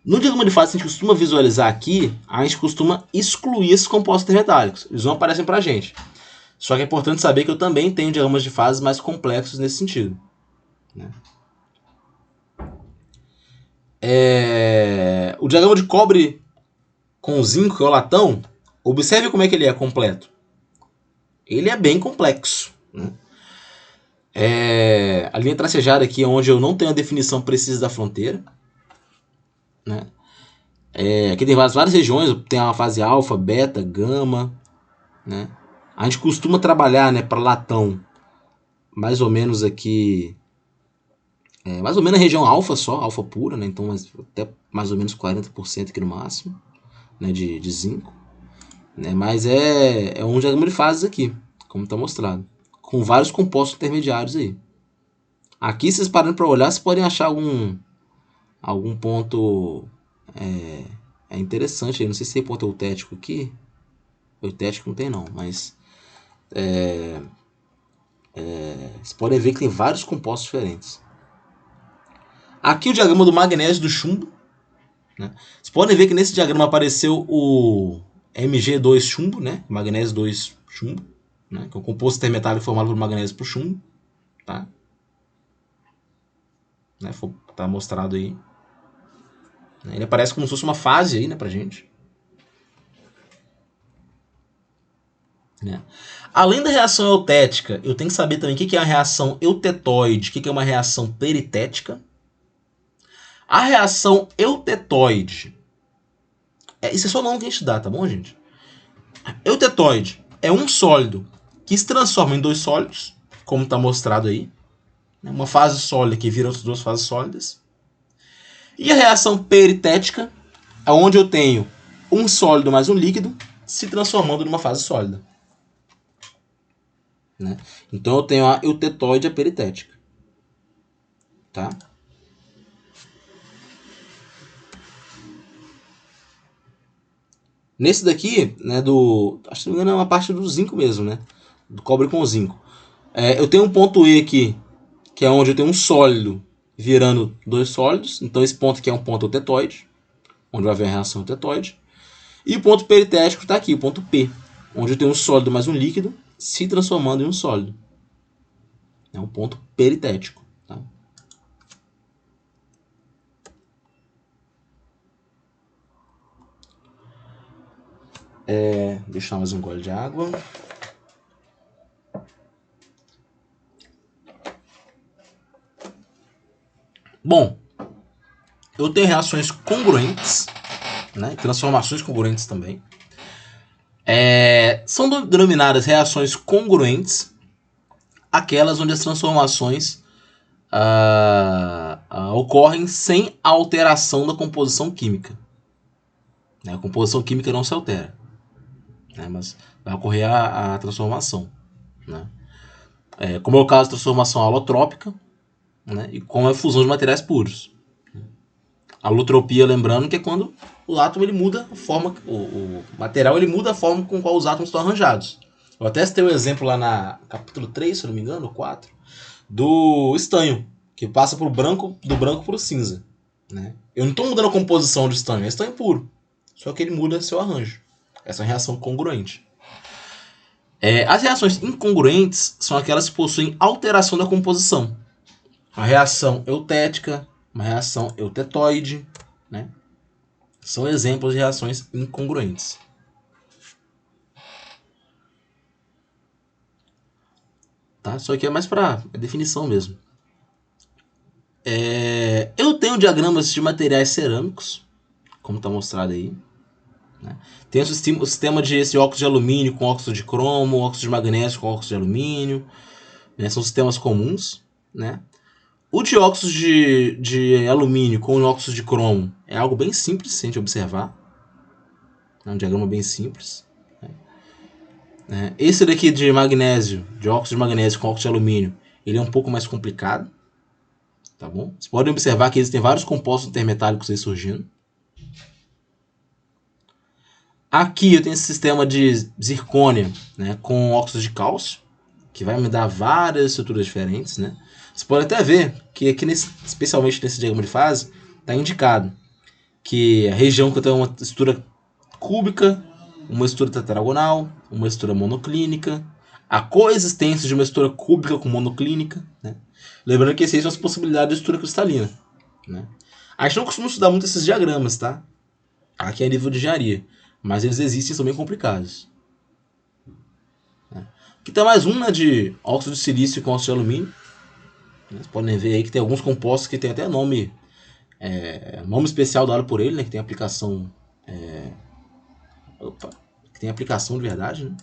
no diagrama de fase, a gente costuma visualizar aqui, a gente costuma excluir esses compostos intermetálicos. Eles não aparecem pra gente. Só que é importante saber que eu também tenho diagramas de fases mais complexos nesse sentido, né? O diagrama de cobre com zinco, que é o latão, observe como é que ele é completo. Ele é bem complexo, né? A linha tracejada aqui é onde eu não tenho a definição precisa da fronteira, né? Aqui tem várias regiões, tem a fase alfa, beta, gama, né? A gente costuma trabalhar, né, para latão mais ou menos aqui, mais ou menos a região alfa só, alfa pura, né? Então até mais ou menos 40% aqui no máximo, né, de zinco, né? Mas é um diagrama de fases aqui, como está mostrado, com vários compostos intermediários aí. Aqui, vocês parando para olhar, vocês podem achar algum ponto interessante aí. Não sei se tem ponto eutético aqui. Eutético não tem não, mas vocês podem ver que tem vários compostos diferentes. Aqui o diagrama do magnésio do chumbo, né? Vocês podem ver que nesse diagrama apareceu o Mg2 chumbo, né? Magnésio 2 chumbo, né? Que é um composto intermetálico formado por magnésio por chumbo, tá? Né? Tá mostrado aí. Ele aparece como se fosse uma fase aí, né, pra gente, né? Além da reação eutética, eu tenho que saber também o que é uma reação eutetoide, o que é uma reação peritética. A reação eutetoide, isso é só o nome que a gente dá, tá bom, gente? Eutetoide é um sólido que se transforma em dois sólidos, como está mostrado aí, uma fase sólida que vira outras duas fases sólidas. E a reação peritética é onde eu tenho um sólido mais um líquido se transformando numa fase sólida, né? Então eu tenho a eutetoide e a peritética, tá? Nesse daqui, né, acho que não me engano é uma parte do zinco mesmo, né? Do cobre com zinco. Eu tenho um ponto E aqui, que é onde eu tenho um sólido virando dois sólidos. Então esse ponto aqui é um ponto eutetoide, onde vai haver a reação eutetoide. E o ponto peritético está aqui, o ponto P, onde eu tenho um sólido mais um líquido se transformando em um sólido. É um ponto peritético. Tá? Deixa eu dar mais um gole de água. Bom, eu tenho reações congruentes, né? Transformações congruentes também. São denominadas reações congruentes aquelas onde as transformações ocorrem sem alteração da composição química. A composição química não se altera, né? Mas vai ocorrer a transformação. Né? Como é o caso da transformação alotrópica, né? E como é a fusão de materiais puros. A alotropia, lembrando que é quando o átomo ele muda a forma, o material ele muda a forma com qual os átomos estão arranjados. Eu até citei o exemplo lá na capítulo 3, se não me engano, 4, do estanho, que passa do branco para o cinza. Né? Eu não estou mudando a composição do estanho, é estanho puro. Só que ele muda seu arranjo. Essa é uma reação congruente. As reações incongruentes são aquelas que possuem alteração da composição. Uma reação eutética, uma reação eutetoide, né? São exemplos de reações incongruentes. Tá? Isso aqui é mais para definição mesmo. Eu tenho diagramas de materiais cerâmicos, como está mostrado aí. Né? Tem o sistema de esse óxido de alumínio com óxido de cromo, óxido de magnésio com óxido de alumínio. Né? São sistemas comuns. Né? O dióxido de alumínio com óxido de cromo é algo bem simples se a gente observar. É um diagrama bem simples. Esse daqui de magnésio, de óxido de magnésio com óxido de alumínio, ele é um pouco mais complicado. Tá bom? Vocês podem observar que existem vários compostos intermetálicos aí surgindo. Aqui eu tenho esse sistema de zircônia, né, com óxido de cálcio, que vai me dar várias estruturas diferentes. Né? Você pode até ver que aqui, especialmente nesse diagrama de fase, está indicado que a região que eu tenho uma estrutura cúbica, uma estrutura tetragonal, uma estrutura monoclínica, a coexistência de uma estrutura cúbica com monoclínica. Né? Lembrando que essas são as possibilidades de estrutura cristalina. Né? A gente não costuma estudar muito esses diagramas, tá? Aqui é nível de engenharia. Mas eles existem e são bem complicados. Aqui tem mais uma de óxido de silício com óxido de alumínio. Vocês podem ver aí que tem alguns compostos que tem até nome especial dado por ele, né? Que tem aplicação... que tem aplicação de verdade, né?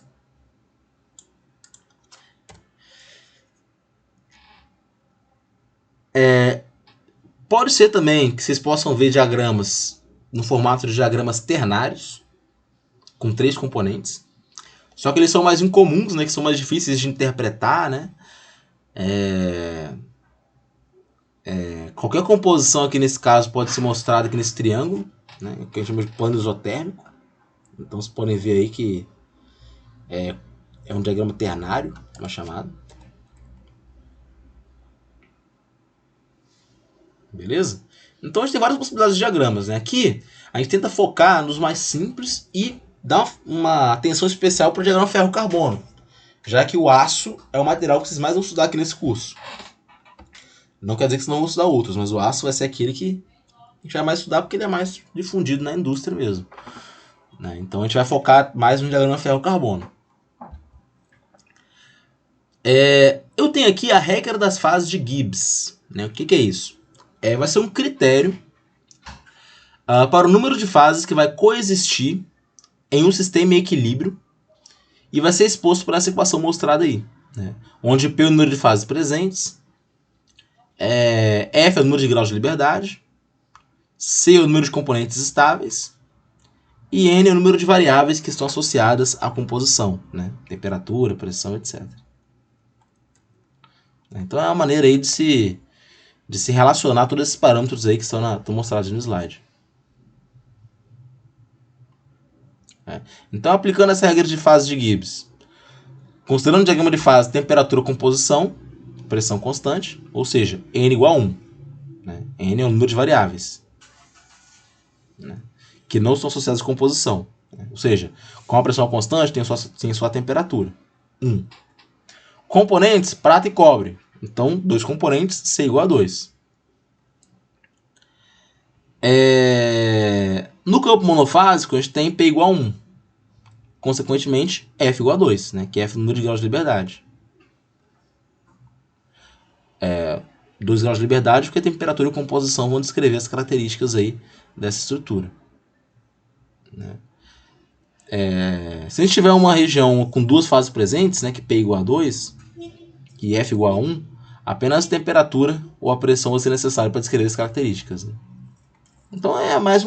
Pode ser também que vocês possam ver diagramas no formato de diagramas ternários, com 3 componentes. Só que eles são mais incomuns, né? Que são mais difíceis de interpretar, né? Qualquer composição aqui nesse caso pode ser mostrada aqui nesse triângulo, né? Que a gente chama de plano isotérmico. Então vocês podem ver aí que é um diagrama ternário, uma chamada. Beleza? Então a gente tem várias possibilidades de diagramas, né? Aqui a gente tenta focar nos mais simples e dar uma atenção especial para o diagrama ferro-carbono, já que o aço é o material que vocês mais vão estudar aqui nesse curso. Não quer dizer que vocês não vão estudar outros, mas o aço vai ser aquele que a gente vai mais estudar porque ele é mais difundido na indústria mesmo. Né? Então a gente vai focar mais no diagrama ferro-carbono. Eu tenho aqui a regra das fases de Gibbs. Né? O que é isso? Vai ser um critério para o número de fases que vai coexistir em um sistema em equilíbrio e vai ser exposto por essa equação mostrada aí. Né? Onde P é o número de fases presentes, F é o número de graus de liberdade, C é o número de componentes estáveis e N é o número de variáveis que estão associadas à composição, né? Temperatura, pressão, etc. Então é uma maneira aí de se relacionar todos esses parâmetros aí que estão mostrados no slide. Então, aplicando essa regra de fase de Gibbs, considerando o diagrama de fase temperatura, composição, pressão constante, ou seja, N igual a 1. Né? N é o número de variáveis, né? Que não são associadas à composição. Ou seja, com a pressão constante tem sua temperatura. 1. Componentes, prata e cobre. Então, 2 componentes, C igual a 2. No campo monofásico, a gente tem P igual a 1. Consequentemente, F igual a 2, né? Que é F número de graus de liberdade. 2 graus de liberdade, porque a temperatura e composição vão descrever as características aí dessa estrutura. Né? Se a gente tiver uma região com 2 fases presentes, né, que P igual a 2 e F igual a 1, apenas a temperatura ou a pressão vai ser necessária para descrever as características. Né? Então é mais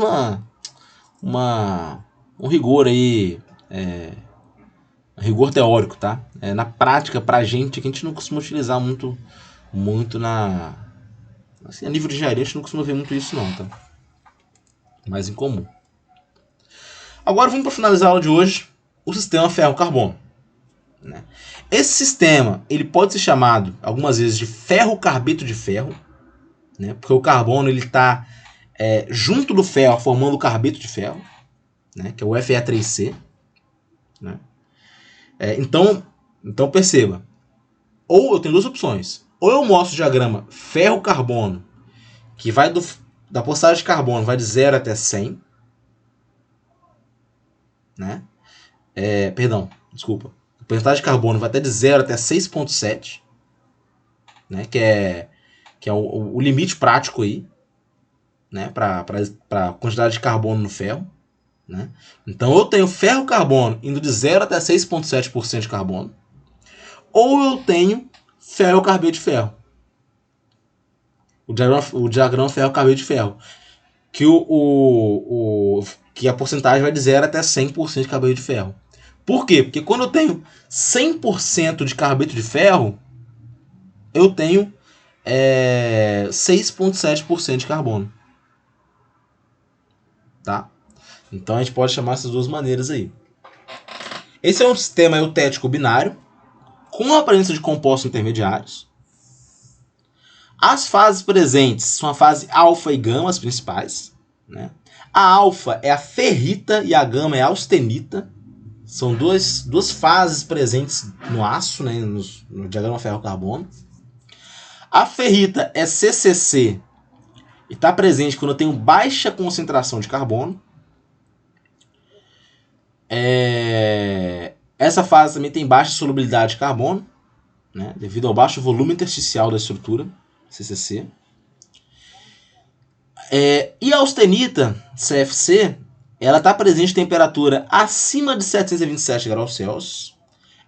um rigor aí, um rigor teórico, tá? Na prática, pra gente, que a gente não costuma utilizar muito assim, a nível de engenharia, a gente não costuma ver muito isso não, tá? Mais em comum. Agora vamos para finalizar a aula de hoje, o sistema ferro-carbono. Né? Esse sistema ele pode ser chamado algumas vezes de ferro-carbeto de ferro, né? Porque o carbono está junto do ferro formando o carbeto de ferro, né? Que é o Fe3C. Né? Então perceba, ou eu tenho duas opções, ou eu mostro o diagrama ferro-carbono, que vai da porcentagem de carbono vai de 0 até 100, né? Desculpa. A porcentagem de carbono vai até de 0 até 6,7, né? Que é o limite prático aí, né? Para a quantidade de carbono no ferro. Né? Então eu tenho ferro-carbono indo de 0 até 6,7% de carbono, ou eu tenho ferro-carbeto de ferro. O diagrama ferro-carbeto de ferro. Que a porcentagem vai de 0 até 100% de carbeto de ferro. Por quê? Porque quando eu tenho 100% de carbeto de ferro, eu tenho 6,7% de carbono. Tá? Então a gente pode chamar essas duas maneiras aí. Esse é um sistema eutético binário, com a presença de compostos intermediários. As fases presentes são a fase alfa e gama, as principais. Né? A alfa é a ferrita e a gama é a austenita. São duas fases presentes no aço, né? no diagrama ferro-carbono. A ferrita é CCC e está presente quando eu tenho baixa concentração de carbono. Essa fase também tem baixa solubilidade de carbono, né? Devido ao baixo volume intersticial da estrutura, CCC. E a austenita, CFC, ela está presente em temperatura acima de 727 graus Celsius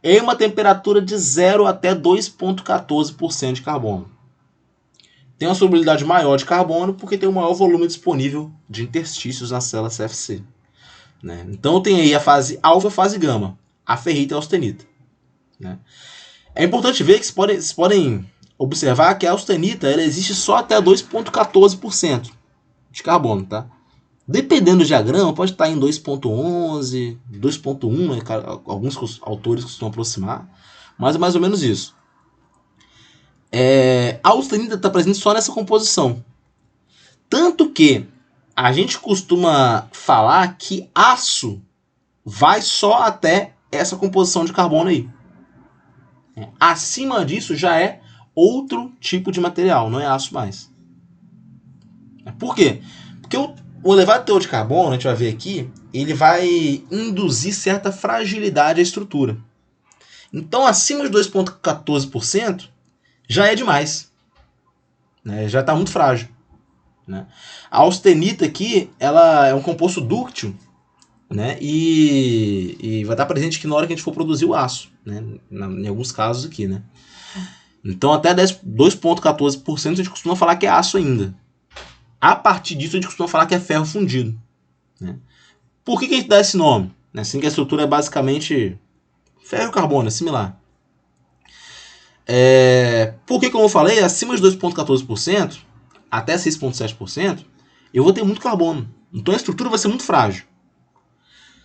em uma temperatura de 0 até 2,14% de carbono. Tem uma solubilidade maior de carbono porque tem um maior volume disponível de interstícios na célula CFC. Né? Então tem aí a fase alfa e a fase gama, a ferrita e a austenita. Né? É importante ver que vocês podem observar que a austenita ela existe só até 2,14% de carbono. Tá? Dependendo do diagrama, pode estar em 2,11, 2,1, né? Alguns autores costumam aproximar, mas é mais ou menos isso. A austenita está presente só nessa composição. Tanto que a gente costuma falar que aço vai só até essa composição de carbono aí. Acima disso já é outro tipo de material, não é aço mais. Por quê? Porque o elevado teor de carbono, a gente vai ver aqui, ele vai induzir certa fragilidade à estrutura. Então, acima de 2,14% já é demais. Né? Já está muito frágil. Né? A austenita aqui, ela é um composto dúctil, né? E vai estar presente aqui na hora que a gente for produzir o aço, né? Em alguns casos aqui, né? Então até 2,14% a gente costuma falar que é aço ainda. A partir disso a gente costuma falar que é ferro fundido. Né? Por que a gente dá esse nome? Assim que a estrutura é basicamente ferro e carbono, é similar. Por que, como eu falei, acima de 2,14%, até 6,7%, eu vou ter muito carbono. Então a estrutura vai ser muito frágil.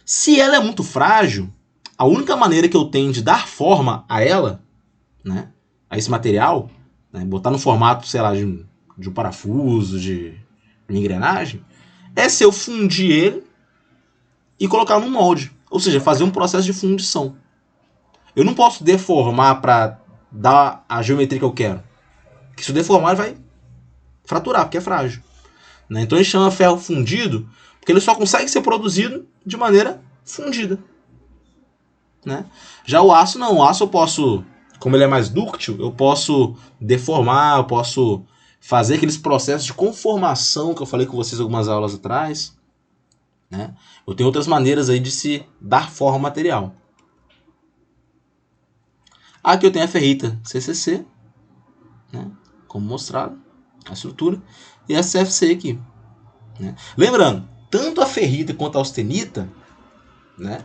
Se ela é muito frágil, a única maneira que eu tenho de dar forma a ela, né, a esse material, né, botar no formato, sei lá, de um parafuso, de uma engrenagem, é se eu fundir ele e colocar num molde. Ou seja, fazer um processo de fundição. Eu não posso deformar para dar a geometria que eu quero. Porque se eu deformar, ele vai fraturar, porque é frágil. Né? Então a gente chama ferro fundido, porque ele só consegue ser produzido de maneira fundida. Né? Já o aço não. O aço eu posso, como ele é mais dúctil, eu posso deformar, eu posso fazer aqueles processos de conformação que eu falei com vocês algumas aulas atrás. Né? Eu tenho outras maneiras aí de se dar forma ao material. Aqui eu tenho a ferrita CCC, né? Como mostrado, a estrutura, e a CFC aqui. Né? Lembrando, tanto a ferrita quanto a austenita, né,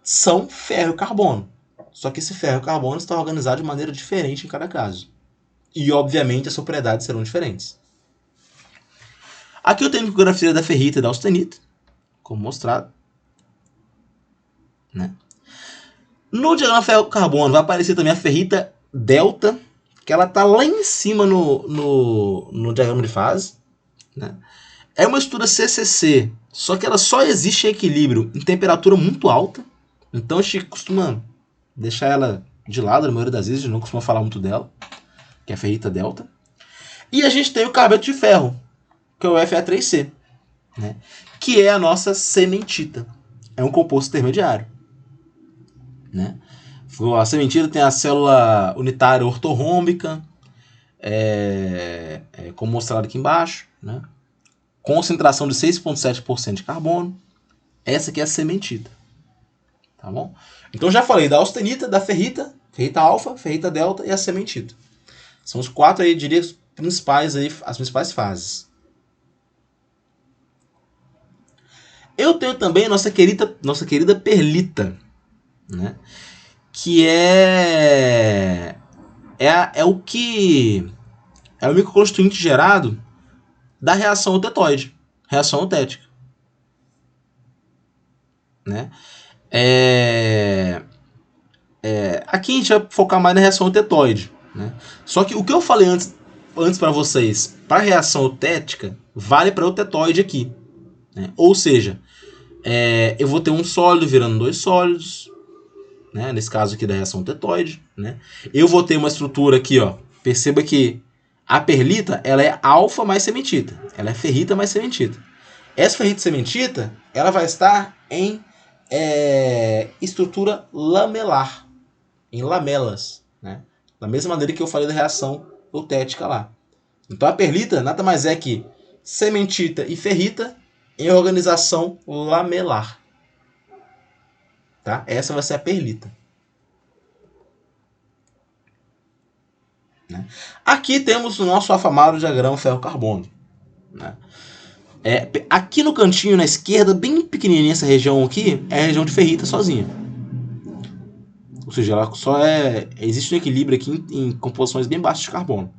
são ferro e carbono. Só que esse ferro e carbono está organizado de maneira diferente em cada caso. E, obviamente, as propriedades serão diferentes. Aqui eu tenho a micrografia da ferrita e da austenita, como mostrado. Né? No diagrama ferro-carbono vai aparecer também a ferrita delta, que ela está lá em cima no diagrama de fase. Né? É uma estrutura CCC, só que ela só existe em equilíbrio em temperatura muito alta. Então a gente costuma deixar ela de lado, na maioria das vezes, a gente não costuma falar muito dela, que é a ferrita delta. E a gente tem o carbeto de ferro, que é o Fe3C, né? Que é a nossa sementita. É um composto intermediário. Né? A sementita tem a célula unitária ortorrômbica, como mostrado aqui embaixo, né? Concentração de 6,7% de carbono. Essa aqui é a sementita. Tá bom? Então já falei da austenita, da ferrita, ferrita alfa, ferrita delta e a sementita. São os 4 aí, diria, principais aí, as principais fases. Eu tenho também a nossa querida perlita, né? Que é o que é o microconstituinte gerado da reação eutetoide, reação eutética. Né? Aqui a gente vai focar mais na reação eutetoide. Né? Só que o que eu falei antes para vocês, para a reação eutética, vale para o eutetoide aqui. Né? Ou seja, eu vou ter um sólido virando 2 sólidos, né? Nesse caso aqui da reação eutetoide. Né? Eu vou ter uma estrutura aqui, ó. Perceba que a perlita ela é alfa mais sementita. Ela é ferrita mais sementita. Essa ferrita sementita ela vai estar em estrutura lamelar, em lamelas, né? Da mesma maneira que eu falei da reação eutética lá. Então a perlita nada mais é que sementita e ferrita em organização lamelar. Tá? Essa vai ser a perlita. Né? Aqui temos o nosso afamado diagrama ferro-carbono. Né? Aqui no cantinho, na esquerda, bem pequenininha essa região aqui, é a região de ferrita sozinha. Ou seja, ela só existe um equilíbrio aqui em composições bem baixas de carbono.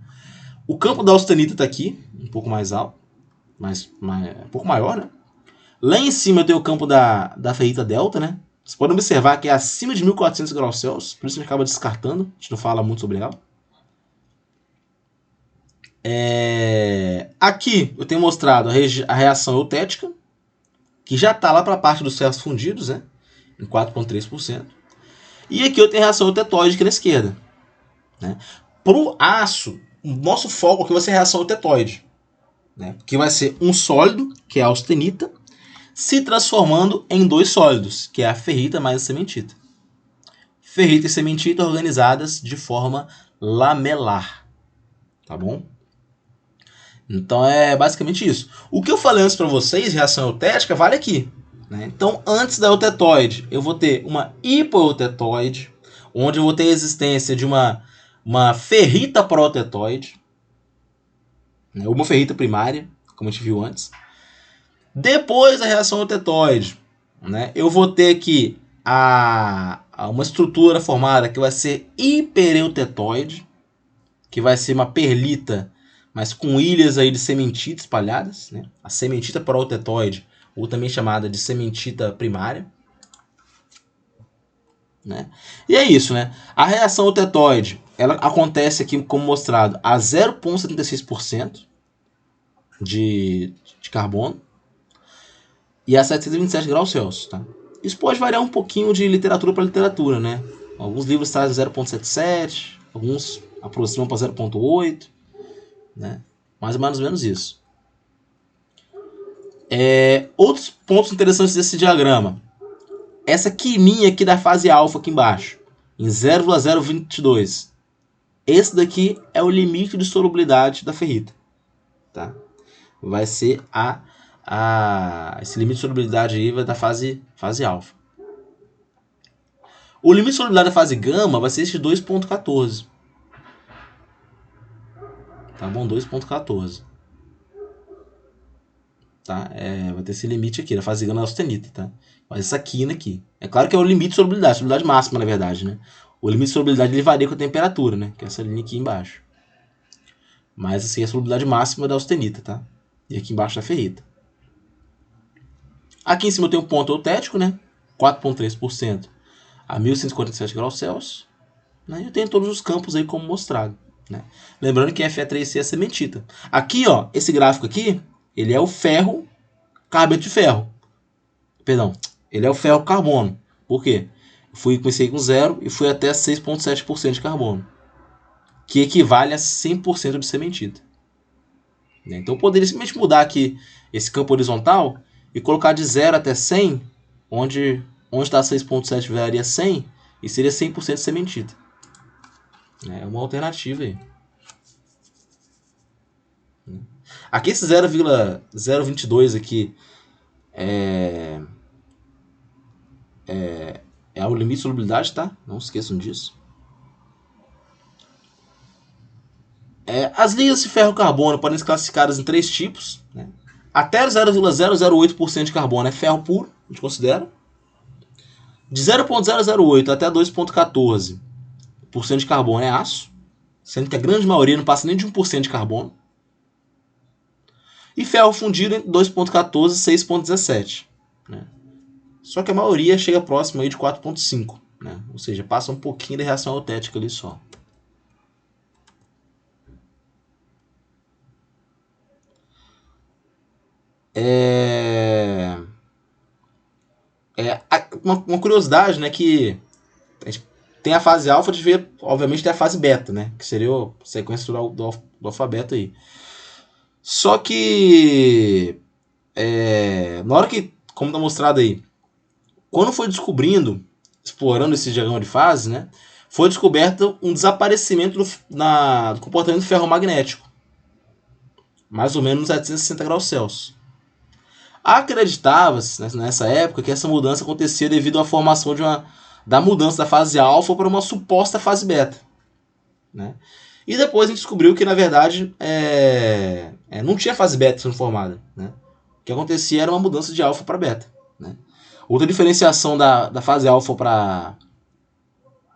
O campo da austenita está aqui, um pouco mais alto, um pouco maior, né? Lá em cima eu tenho o campo da ferrita delta, né? Vocês podem observar que é acima de 1400 graus Celsius, por isso a gente acaba descartando, a gente não fala muito sobre ela. Aqui eu tenho mostrado a reação eutética, que já está lá para a parte dos ferros fundidos, né? Em 4,3%. E aqui eu tenho a reação eutetoide aqui na esquerda. Né? Para o aço, o nosso foco aqui vai ser a reação eutetoide. Né? Que vai ser um sólido, que é a austenita, se transformando em 2 sólidos, que é a ferrita mais a sementita. Ferrita e sementita organizadas de forma lamelar. Tá bom? Então é basicamente isso. O que eu falei antes para vocês, reação eutética, vale aqui. Né? Então, antes da eutetoide, eu vou ter uma hipoeutetoide, onde eu vou ter a existência de uma ferrita proeutetoide, né? Uma ferrita primária, como a gente viu antes. Depois da reação eutetoide, né? Eu vou ter aqui uma estrutura formada que vai ser hipereutetoide, que vai ser uma perlita, mas com ilhas aí de sementita espalhadas. Né? A sementita proeutetoide, ou também chamada de sementita primária. Né? E é isso, né? A reação eutetoide, ela acontece aqui, como mostrado, a 0,76% de carbono. e a 727 graus Celsius. Tá? Isso pode variar um pouquinho de literatura para literatura, né? Alguns livros trazem 0,77, alguns aproximam para 0,8, né? Mais ou menos isso. Outros pontos interessantes desse diagrama. Essa quininha aqui da fase alfa aqui embaixo, em 0,022. Esse daqui é o limite de solubilidade da ferrita. Tá? Vai ser esse limite de solubilidade aí vai da fase alfa. O limite de solubilidade da fase gama vai ser esse 2,14. Tá bom? 2,14. Tá? Vai ter esse limite aqui, da fase gama da austenita, tá? Mas essa quina aqui. É claro que é o limite de solubilidade máxima, na verdade, né? O limite de solubilidade ele varia com a temperatura, né? Que é essa linha aqui embaixo. Mas assim, é a solubilidade máxima da austenita, tá? E aqui embaixo da ferrita. Aqui em cima eu tenho um ponto eutético, né? 4,3% a 1147 graus Celsius. Né? E eu tenho todos os campos aí como mostrado. Né? Lembrando que Fe3C é sementita. Aqui, ó, esse gráfico aqui, ele é o ferro, carbeto de ferro. Perdão, ele é o ferro carbono. Por quê? Comecei com 0 e fui até 6,7% de carbono. Que equivale a 100% de sementita. Então eu poderia simplesmente mudar aqui esse campo horizontal e colocar de 0 até 100, onde está 6,7 viraria 100 e seria 100% de sementita. É uma alternativa aí. Aqui esse 0,022 aqui é o limite de solubilidade, tá? Não esqueçam disso. As ligas de ferro-carbono podem ser classificadas em 3 tipos. Né? Até 0,008% de carbono é ferro puro, a gente considera. De 0,008 até 2,14% de carbono é aço, sendo que a grande maioria não passa nem de 1% de carbono. E ferro fundido entre 2,14% e 6,17%. Né? Só que a maioria chega próximo aí de 4,5%. Né? Ou seja, passa um pouquinho de reação eutética ali só. Uma curiosidade, né, que a gente tem a fase alfa, de ver, obviamente, tem a fase beta, né, que seria a sequência do alfabeto aí. Só que, na hora que, como está mostrado aí, quando foi explorando esse diagrama de fases, né, foi descoberto um desaparecimento do comportamento ferromagnético, mais ou menos 760 graus Celsius. Acreditava-se nessa época que essa mudança acontecia devido à formação da mudança da fase alfa para uma suposta fase beta. Né? E depois a gente descobriu que, na verdade, não tinha fase beta sendo formada. Né? O que acontecia era uma mudança de alfa para beta. Né? Outra diferenciação da fase alfa para...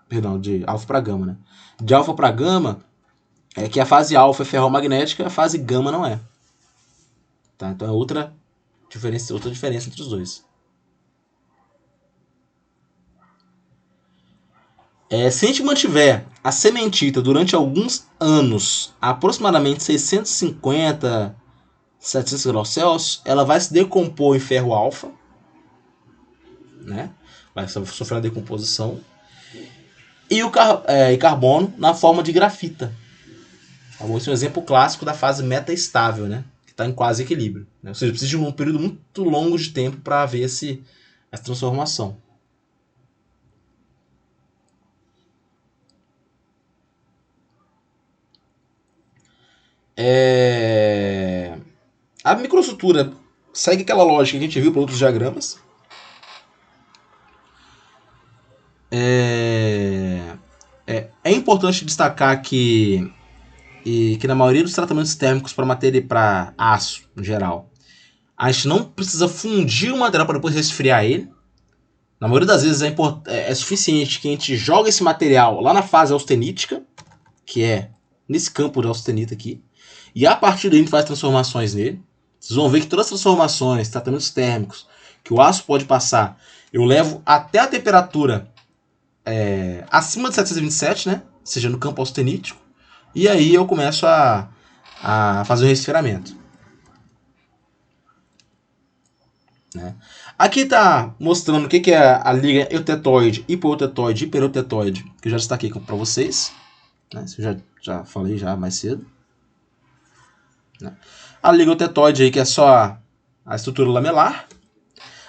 Perdão, de alfa para gama. Né? De alfa para gama é que a fase alfa é ferromagnética e a fase gama não é. Tá? Então é outra diferença entre os dois. Se a gente mantiver a sementita durante alguns anos, aproximadamente 650, 700 graus Celsius, ela vai se decompor em ferro alfa, né? Vai sofrer uma decomposição, e carbono na forma de grafita. Esse é um exemplo clássico da fase metaestável, né? Que está em quase equilíbrio. Né? Ou seja, precisa de um período muito longo de tempo para haver essa transformação. A microestrutura segue aquela lógica que a gente viu para outros diagramas. É importante destacar que na maioria dos tratamentos térmicos para matéria para aço, em geral, a gente não precisa fundir o material para depois resfriar ele. Na maioria das vezes é suficiente que a gente jogue esse material lá na fase austenítica, que é nesse campo de austenita aqui, e a partir daí a gente faz transformações nele. Vocês vão ver que todas as transformações, tratamentos térmicos que o aço pode passar, eu levo até a temperatura acima de 727, né? Seja no campo austenítico, e aí eu começo a fazer o resfriamento. né? Aqui está mostrando o que é a liga eutetoide, hipoeutetoide e hipereutetoide, que eu já destaquei para vocês, né? Isso eu já falei já mais cedo, né? A liga eutetoide aí, que é só a estrutura lamelar.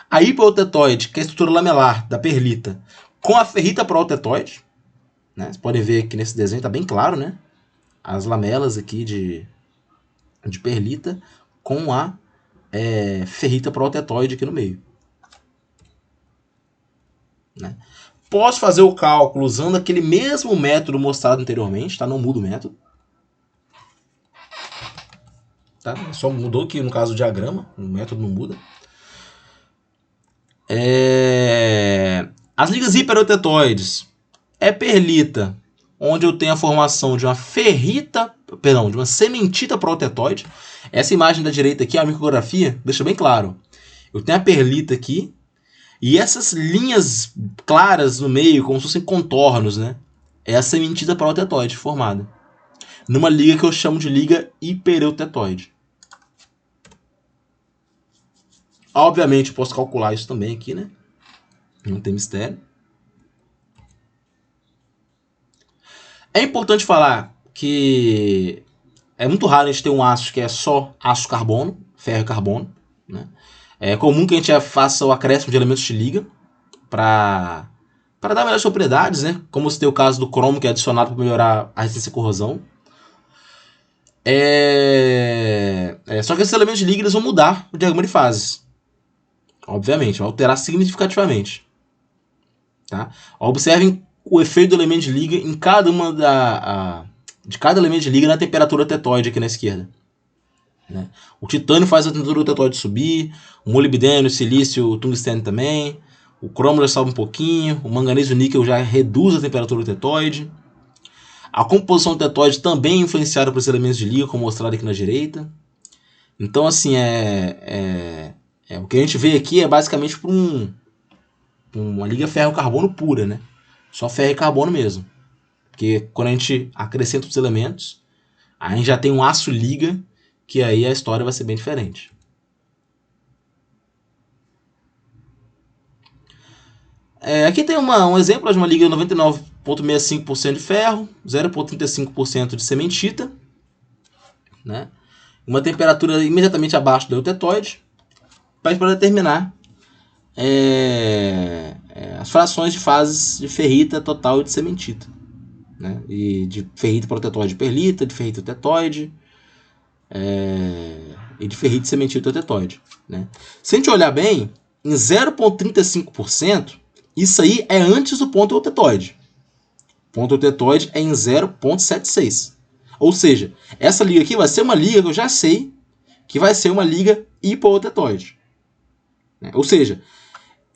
A hipoeutetoide, que é a estrutura lamelar da perlita, com a ferrita proautetoide, né? Vocês podem ver aqui nesse desenho, está bem claro, né? As lamelas aqui de perlita com a ferrita proautetoide aqui no meio, né? Posso fazer o cálculo usando aquele mesmo método mostrado anteriormente, tá? Não muda o método. Tá? Só mudou aqui no caso do diagrama, o método não muda. As ligas hipereutetoides é perlita, onde eu tenho a formação de uma de uma sementita proautetoide. Essa imagem da direita aqui, a micrografia, deixa bem claro. Eu tenho a perlita aqui, e essas linhas claras no meio, como se fossem contornos, né? É a sementita proautetoide formada numa liga que eu chamo de liga hipereutetoide. Obviamente, eu posso calcular isso também aqui, né? Não tem mistério. É importante falar que é muito raro a gente ter um aço que é só aço carbono, ferro e carbono, né? É comum que a gente faça o acréscimo de elementos de liga para dar melhores propriedades, né? Como se tem o caso do cromo, que é adicionado para melhorar a resistência à corrosão. Só que esses elementos de liga eles vão mudar o diagrama de fases. Obviamente, vai alterar significativamente. Tá? Observem o efeito do elemento de liga em cada de cada elemento de liga na temperatura tetoide aqui na esquerda, né? O titânio faz a temperatura tetoide subir, o molibdênio, o silício, o tungstênio também, o cromo já sobe um pouquinho, o manganês e o níquel já reduz a temperatura tetoide. A composição tetoide também é influenciada por esses elementos de liga, como mostrado aqui na direita. Então, assim, o que a gente vê aqui é basicamente por uma liga ferro-carbono pura, né? Só ferro e carbono mesmo. Porque quando a gente acrescenta os elementos, a gente já tem um aço-liga, que aí a história vai ser bem diferente. Aqui tem um exemplo de uma liga 99,65% de ferro, 0,35% de sementita, né? Uma temperatura imediatamente abaixo do eutetoide, para determinar as frações de fases de ferrita total e de sementita, né? E de ferrita protetóide de perlita, de ferrita tetoide, e de ferrita e sementita tetoide, né? Se a gente olhar bem, em 0,35%, isso aí é antes do ponto eutetoide. O ponto eutetoide é em 0,76. Ou seja, essa liga aqui vai ser uma liga que eu já sei que vai ser uma liga hipoeutetoide. Ou seja,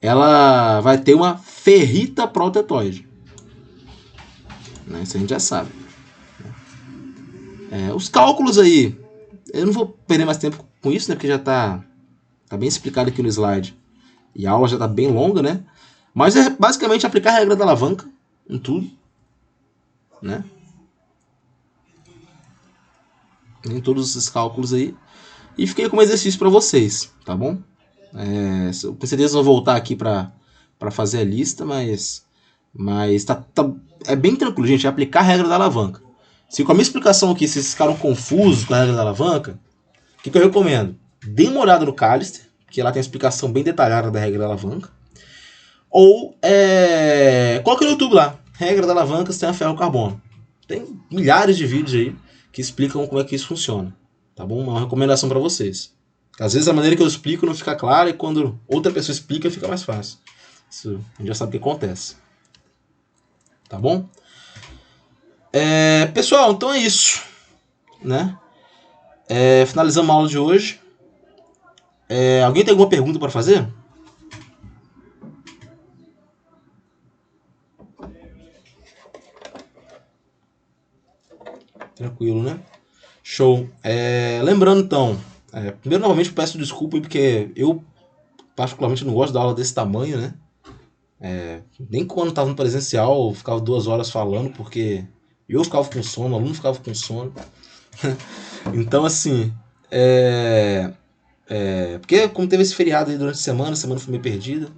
ela vai ter uma ferrita proautetoide. Isso a gente já sabe. Os cálculos aí, eu não vou perder mais tempo com isso, né? Porque já está bem explicado aqui no slide. E a aula já está bem longa, né? Mas é basicamente aplicar a regra da alavanca em tudo, né? Em todos esses cálculos aí. E fiquei com um exercício para vocês, tá bom? Com certeza vou voltar aqui para fazer a lista, mas é bem tranquilo, gente. É aplicar a regra da alavanca. Se com a minha explicação aqui vocês ficaram confusos com a regra da alavanca, o que eu recomendo? Dê uma olhada no Callister, que lá tem uma explicação bem detalhada da regra da alavanca. Ou coloque no YouTube lá, regra da alavanca sem ferro carbono. Tem milhares de vídeos aí que explicam como é que isso funciona. Tá bom? Uma recomendação para vocês. Às vezes a maneira que eu explico não fica clara e quando outra pessoa explica fica mais fácil. Isso a gente já sabe o que acontece. Tá bom? Pessoal, então é isso, né? Finalizamos a aula de hoje. Alguém tem alguma pergunta para fazer? Tranquilo, né? Show. Lembrando então, primeiro novamente peço desculpa porque eu particularmente não gosto de dar aula desse tamanho, né? Nem quando estava no presencial eu ficava 2 horas falando, porque eu ficava com sono, o aluno ficava com sono. Então assim, Porque como teve esse feriado aí durante a semana foi meio perdida.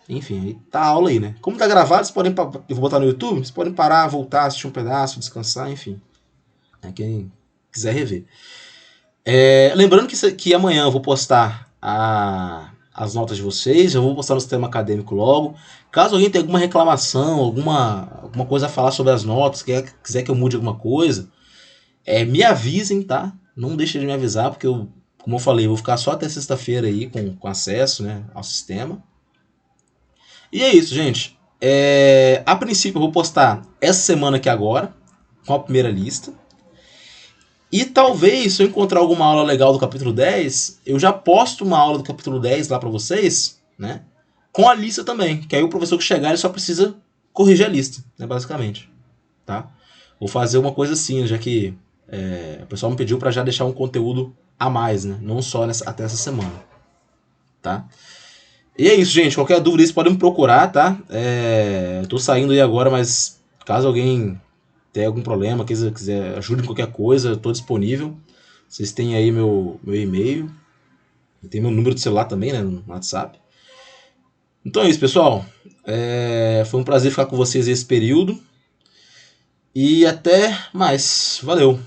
Enfim, aí tá a aula aí, né? Como tá gravado, vocês podem. Eu vou botar no YouTube, vocês podem parar, voltar, assistir um pedaço, descansar, enfim. Quem quiser rever. Lembrando que amanhã eu vou postar as notas de vocês, eu vou postar no sistema acadêmico logo. Caso alguém tenha alguma reclamação, alguma coisa a falar sobre as notas, quiser que eu mude alguma coisa, me avisem, tá? Não deixe de me avisar, porque como eu falei, eu vou ficar só até sexta-feira aí com acesso, né, ao sistema. E é isso, gente. A princípio eu vou postar essa semana aqui agora, com a primeira lista. E talvez, se eu encontrar alguma aula legal do capítulo 10, eu já posto uma aula do capítulo 10 lá para vocês, né? Com a lista também. Que aí o professor que chegar, ele só precisa corrigir a lista, né, basicamente. Tá? Vou fazer uma coisa assim, já que o pessoal me pediu para já deixar um conteúdo a mais, né? Não só até essa semana. Tá? E é isso, gente. Qualquer dúvida, vocês podem me procurar, tá? Eu tô saindo aí agora, mas caso alguém tenha algum problema, quiser ajuda em qualquer coisa, eu tô disponível. Vocês têm aí meu e-mail. Tem meu número de celular também, né? No WhatsApp. Então é isso, pessoal. Foi um prazer ficar com vocês esse período. E até mais. Valeu!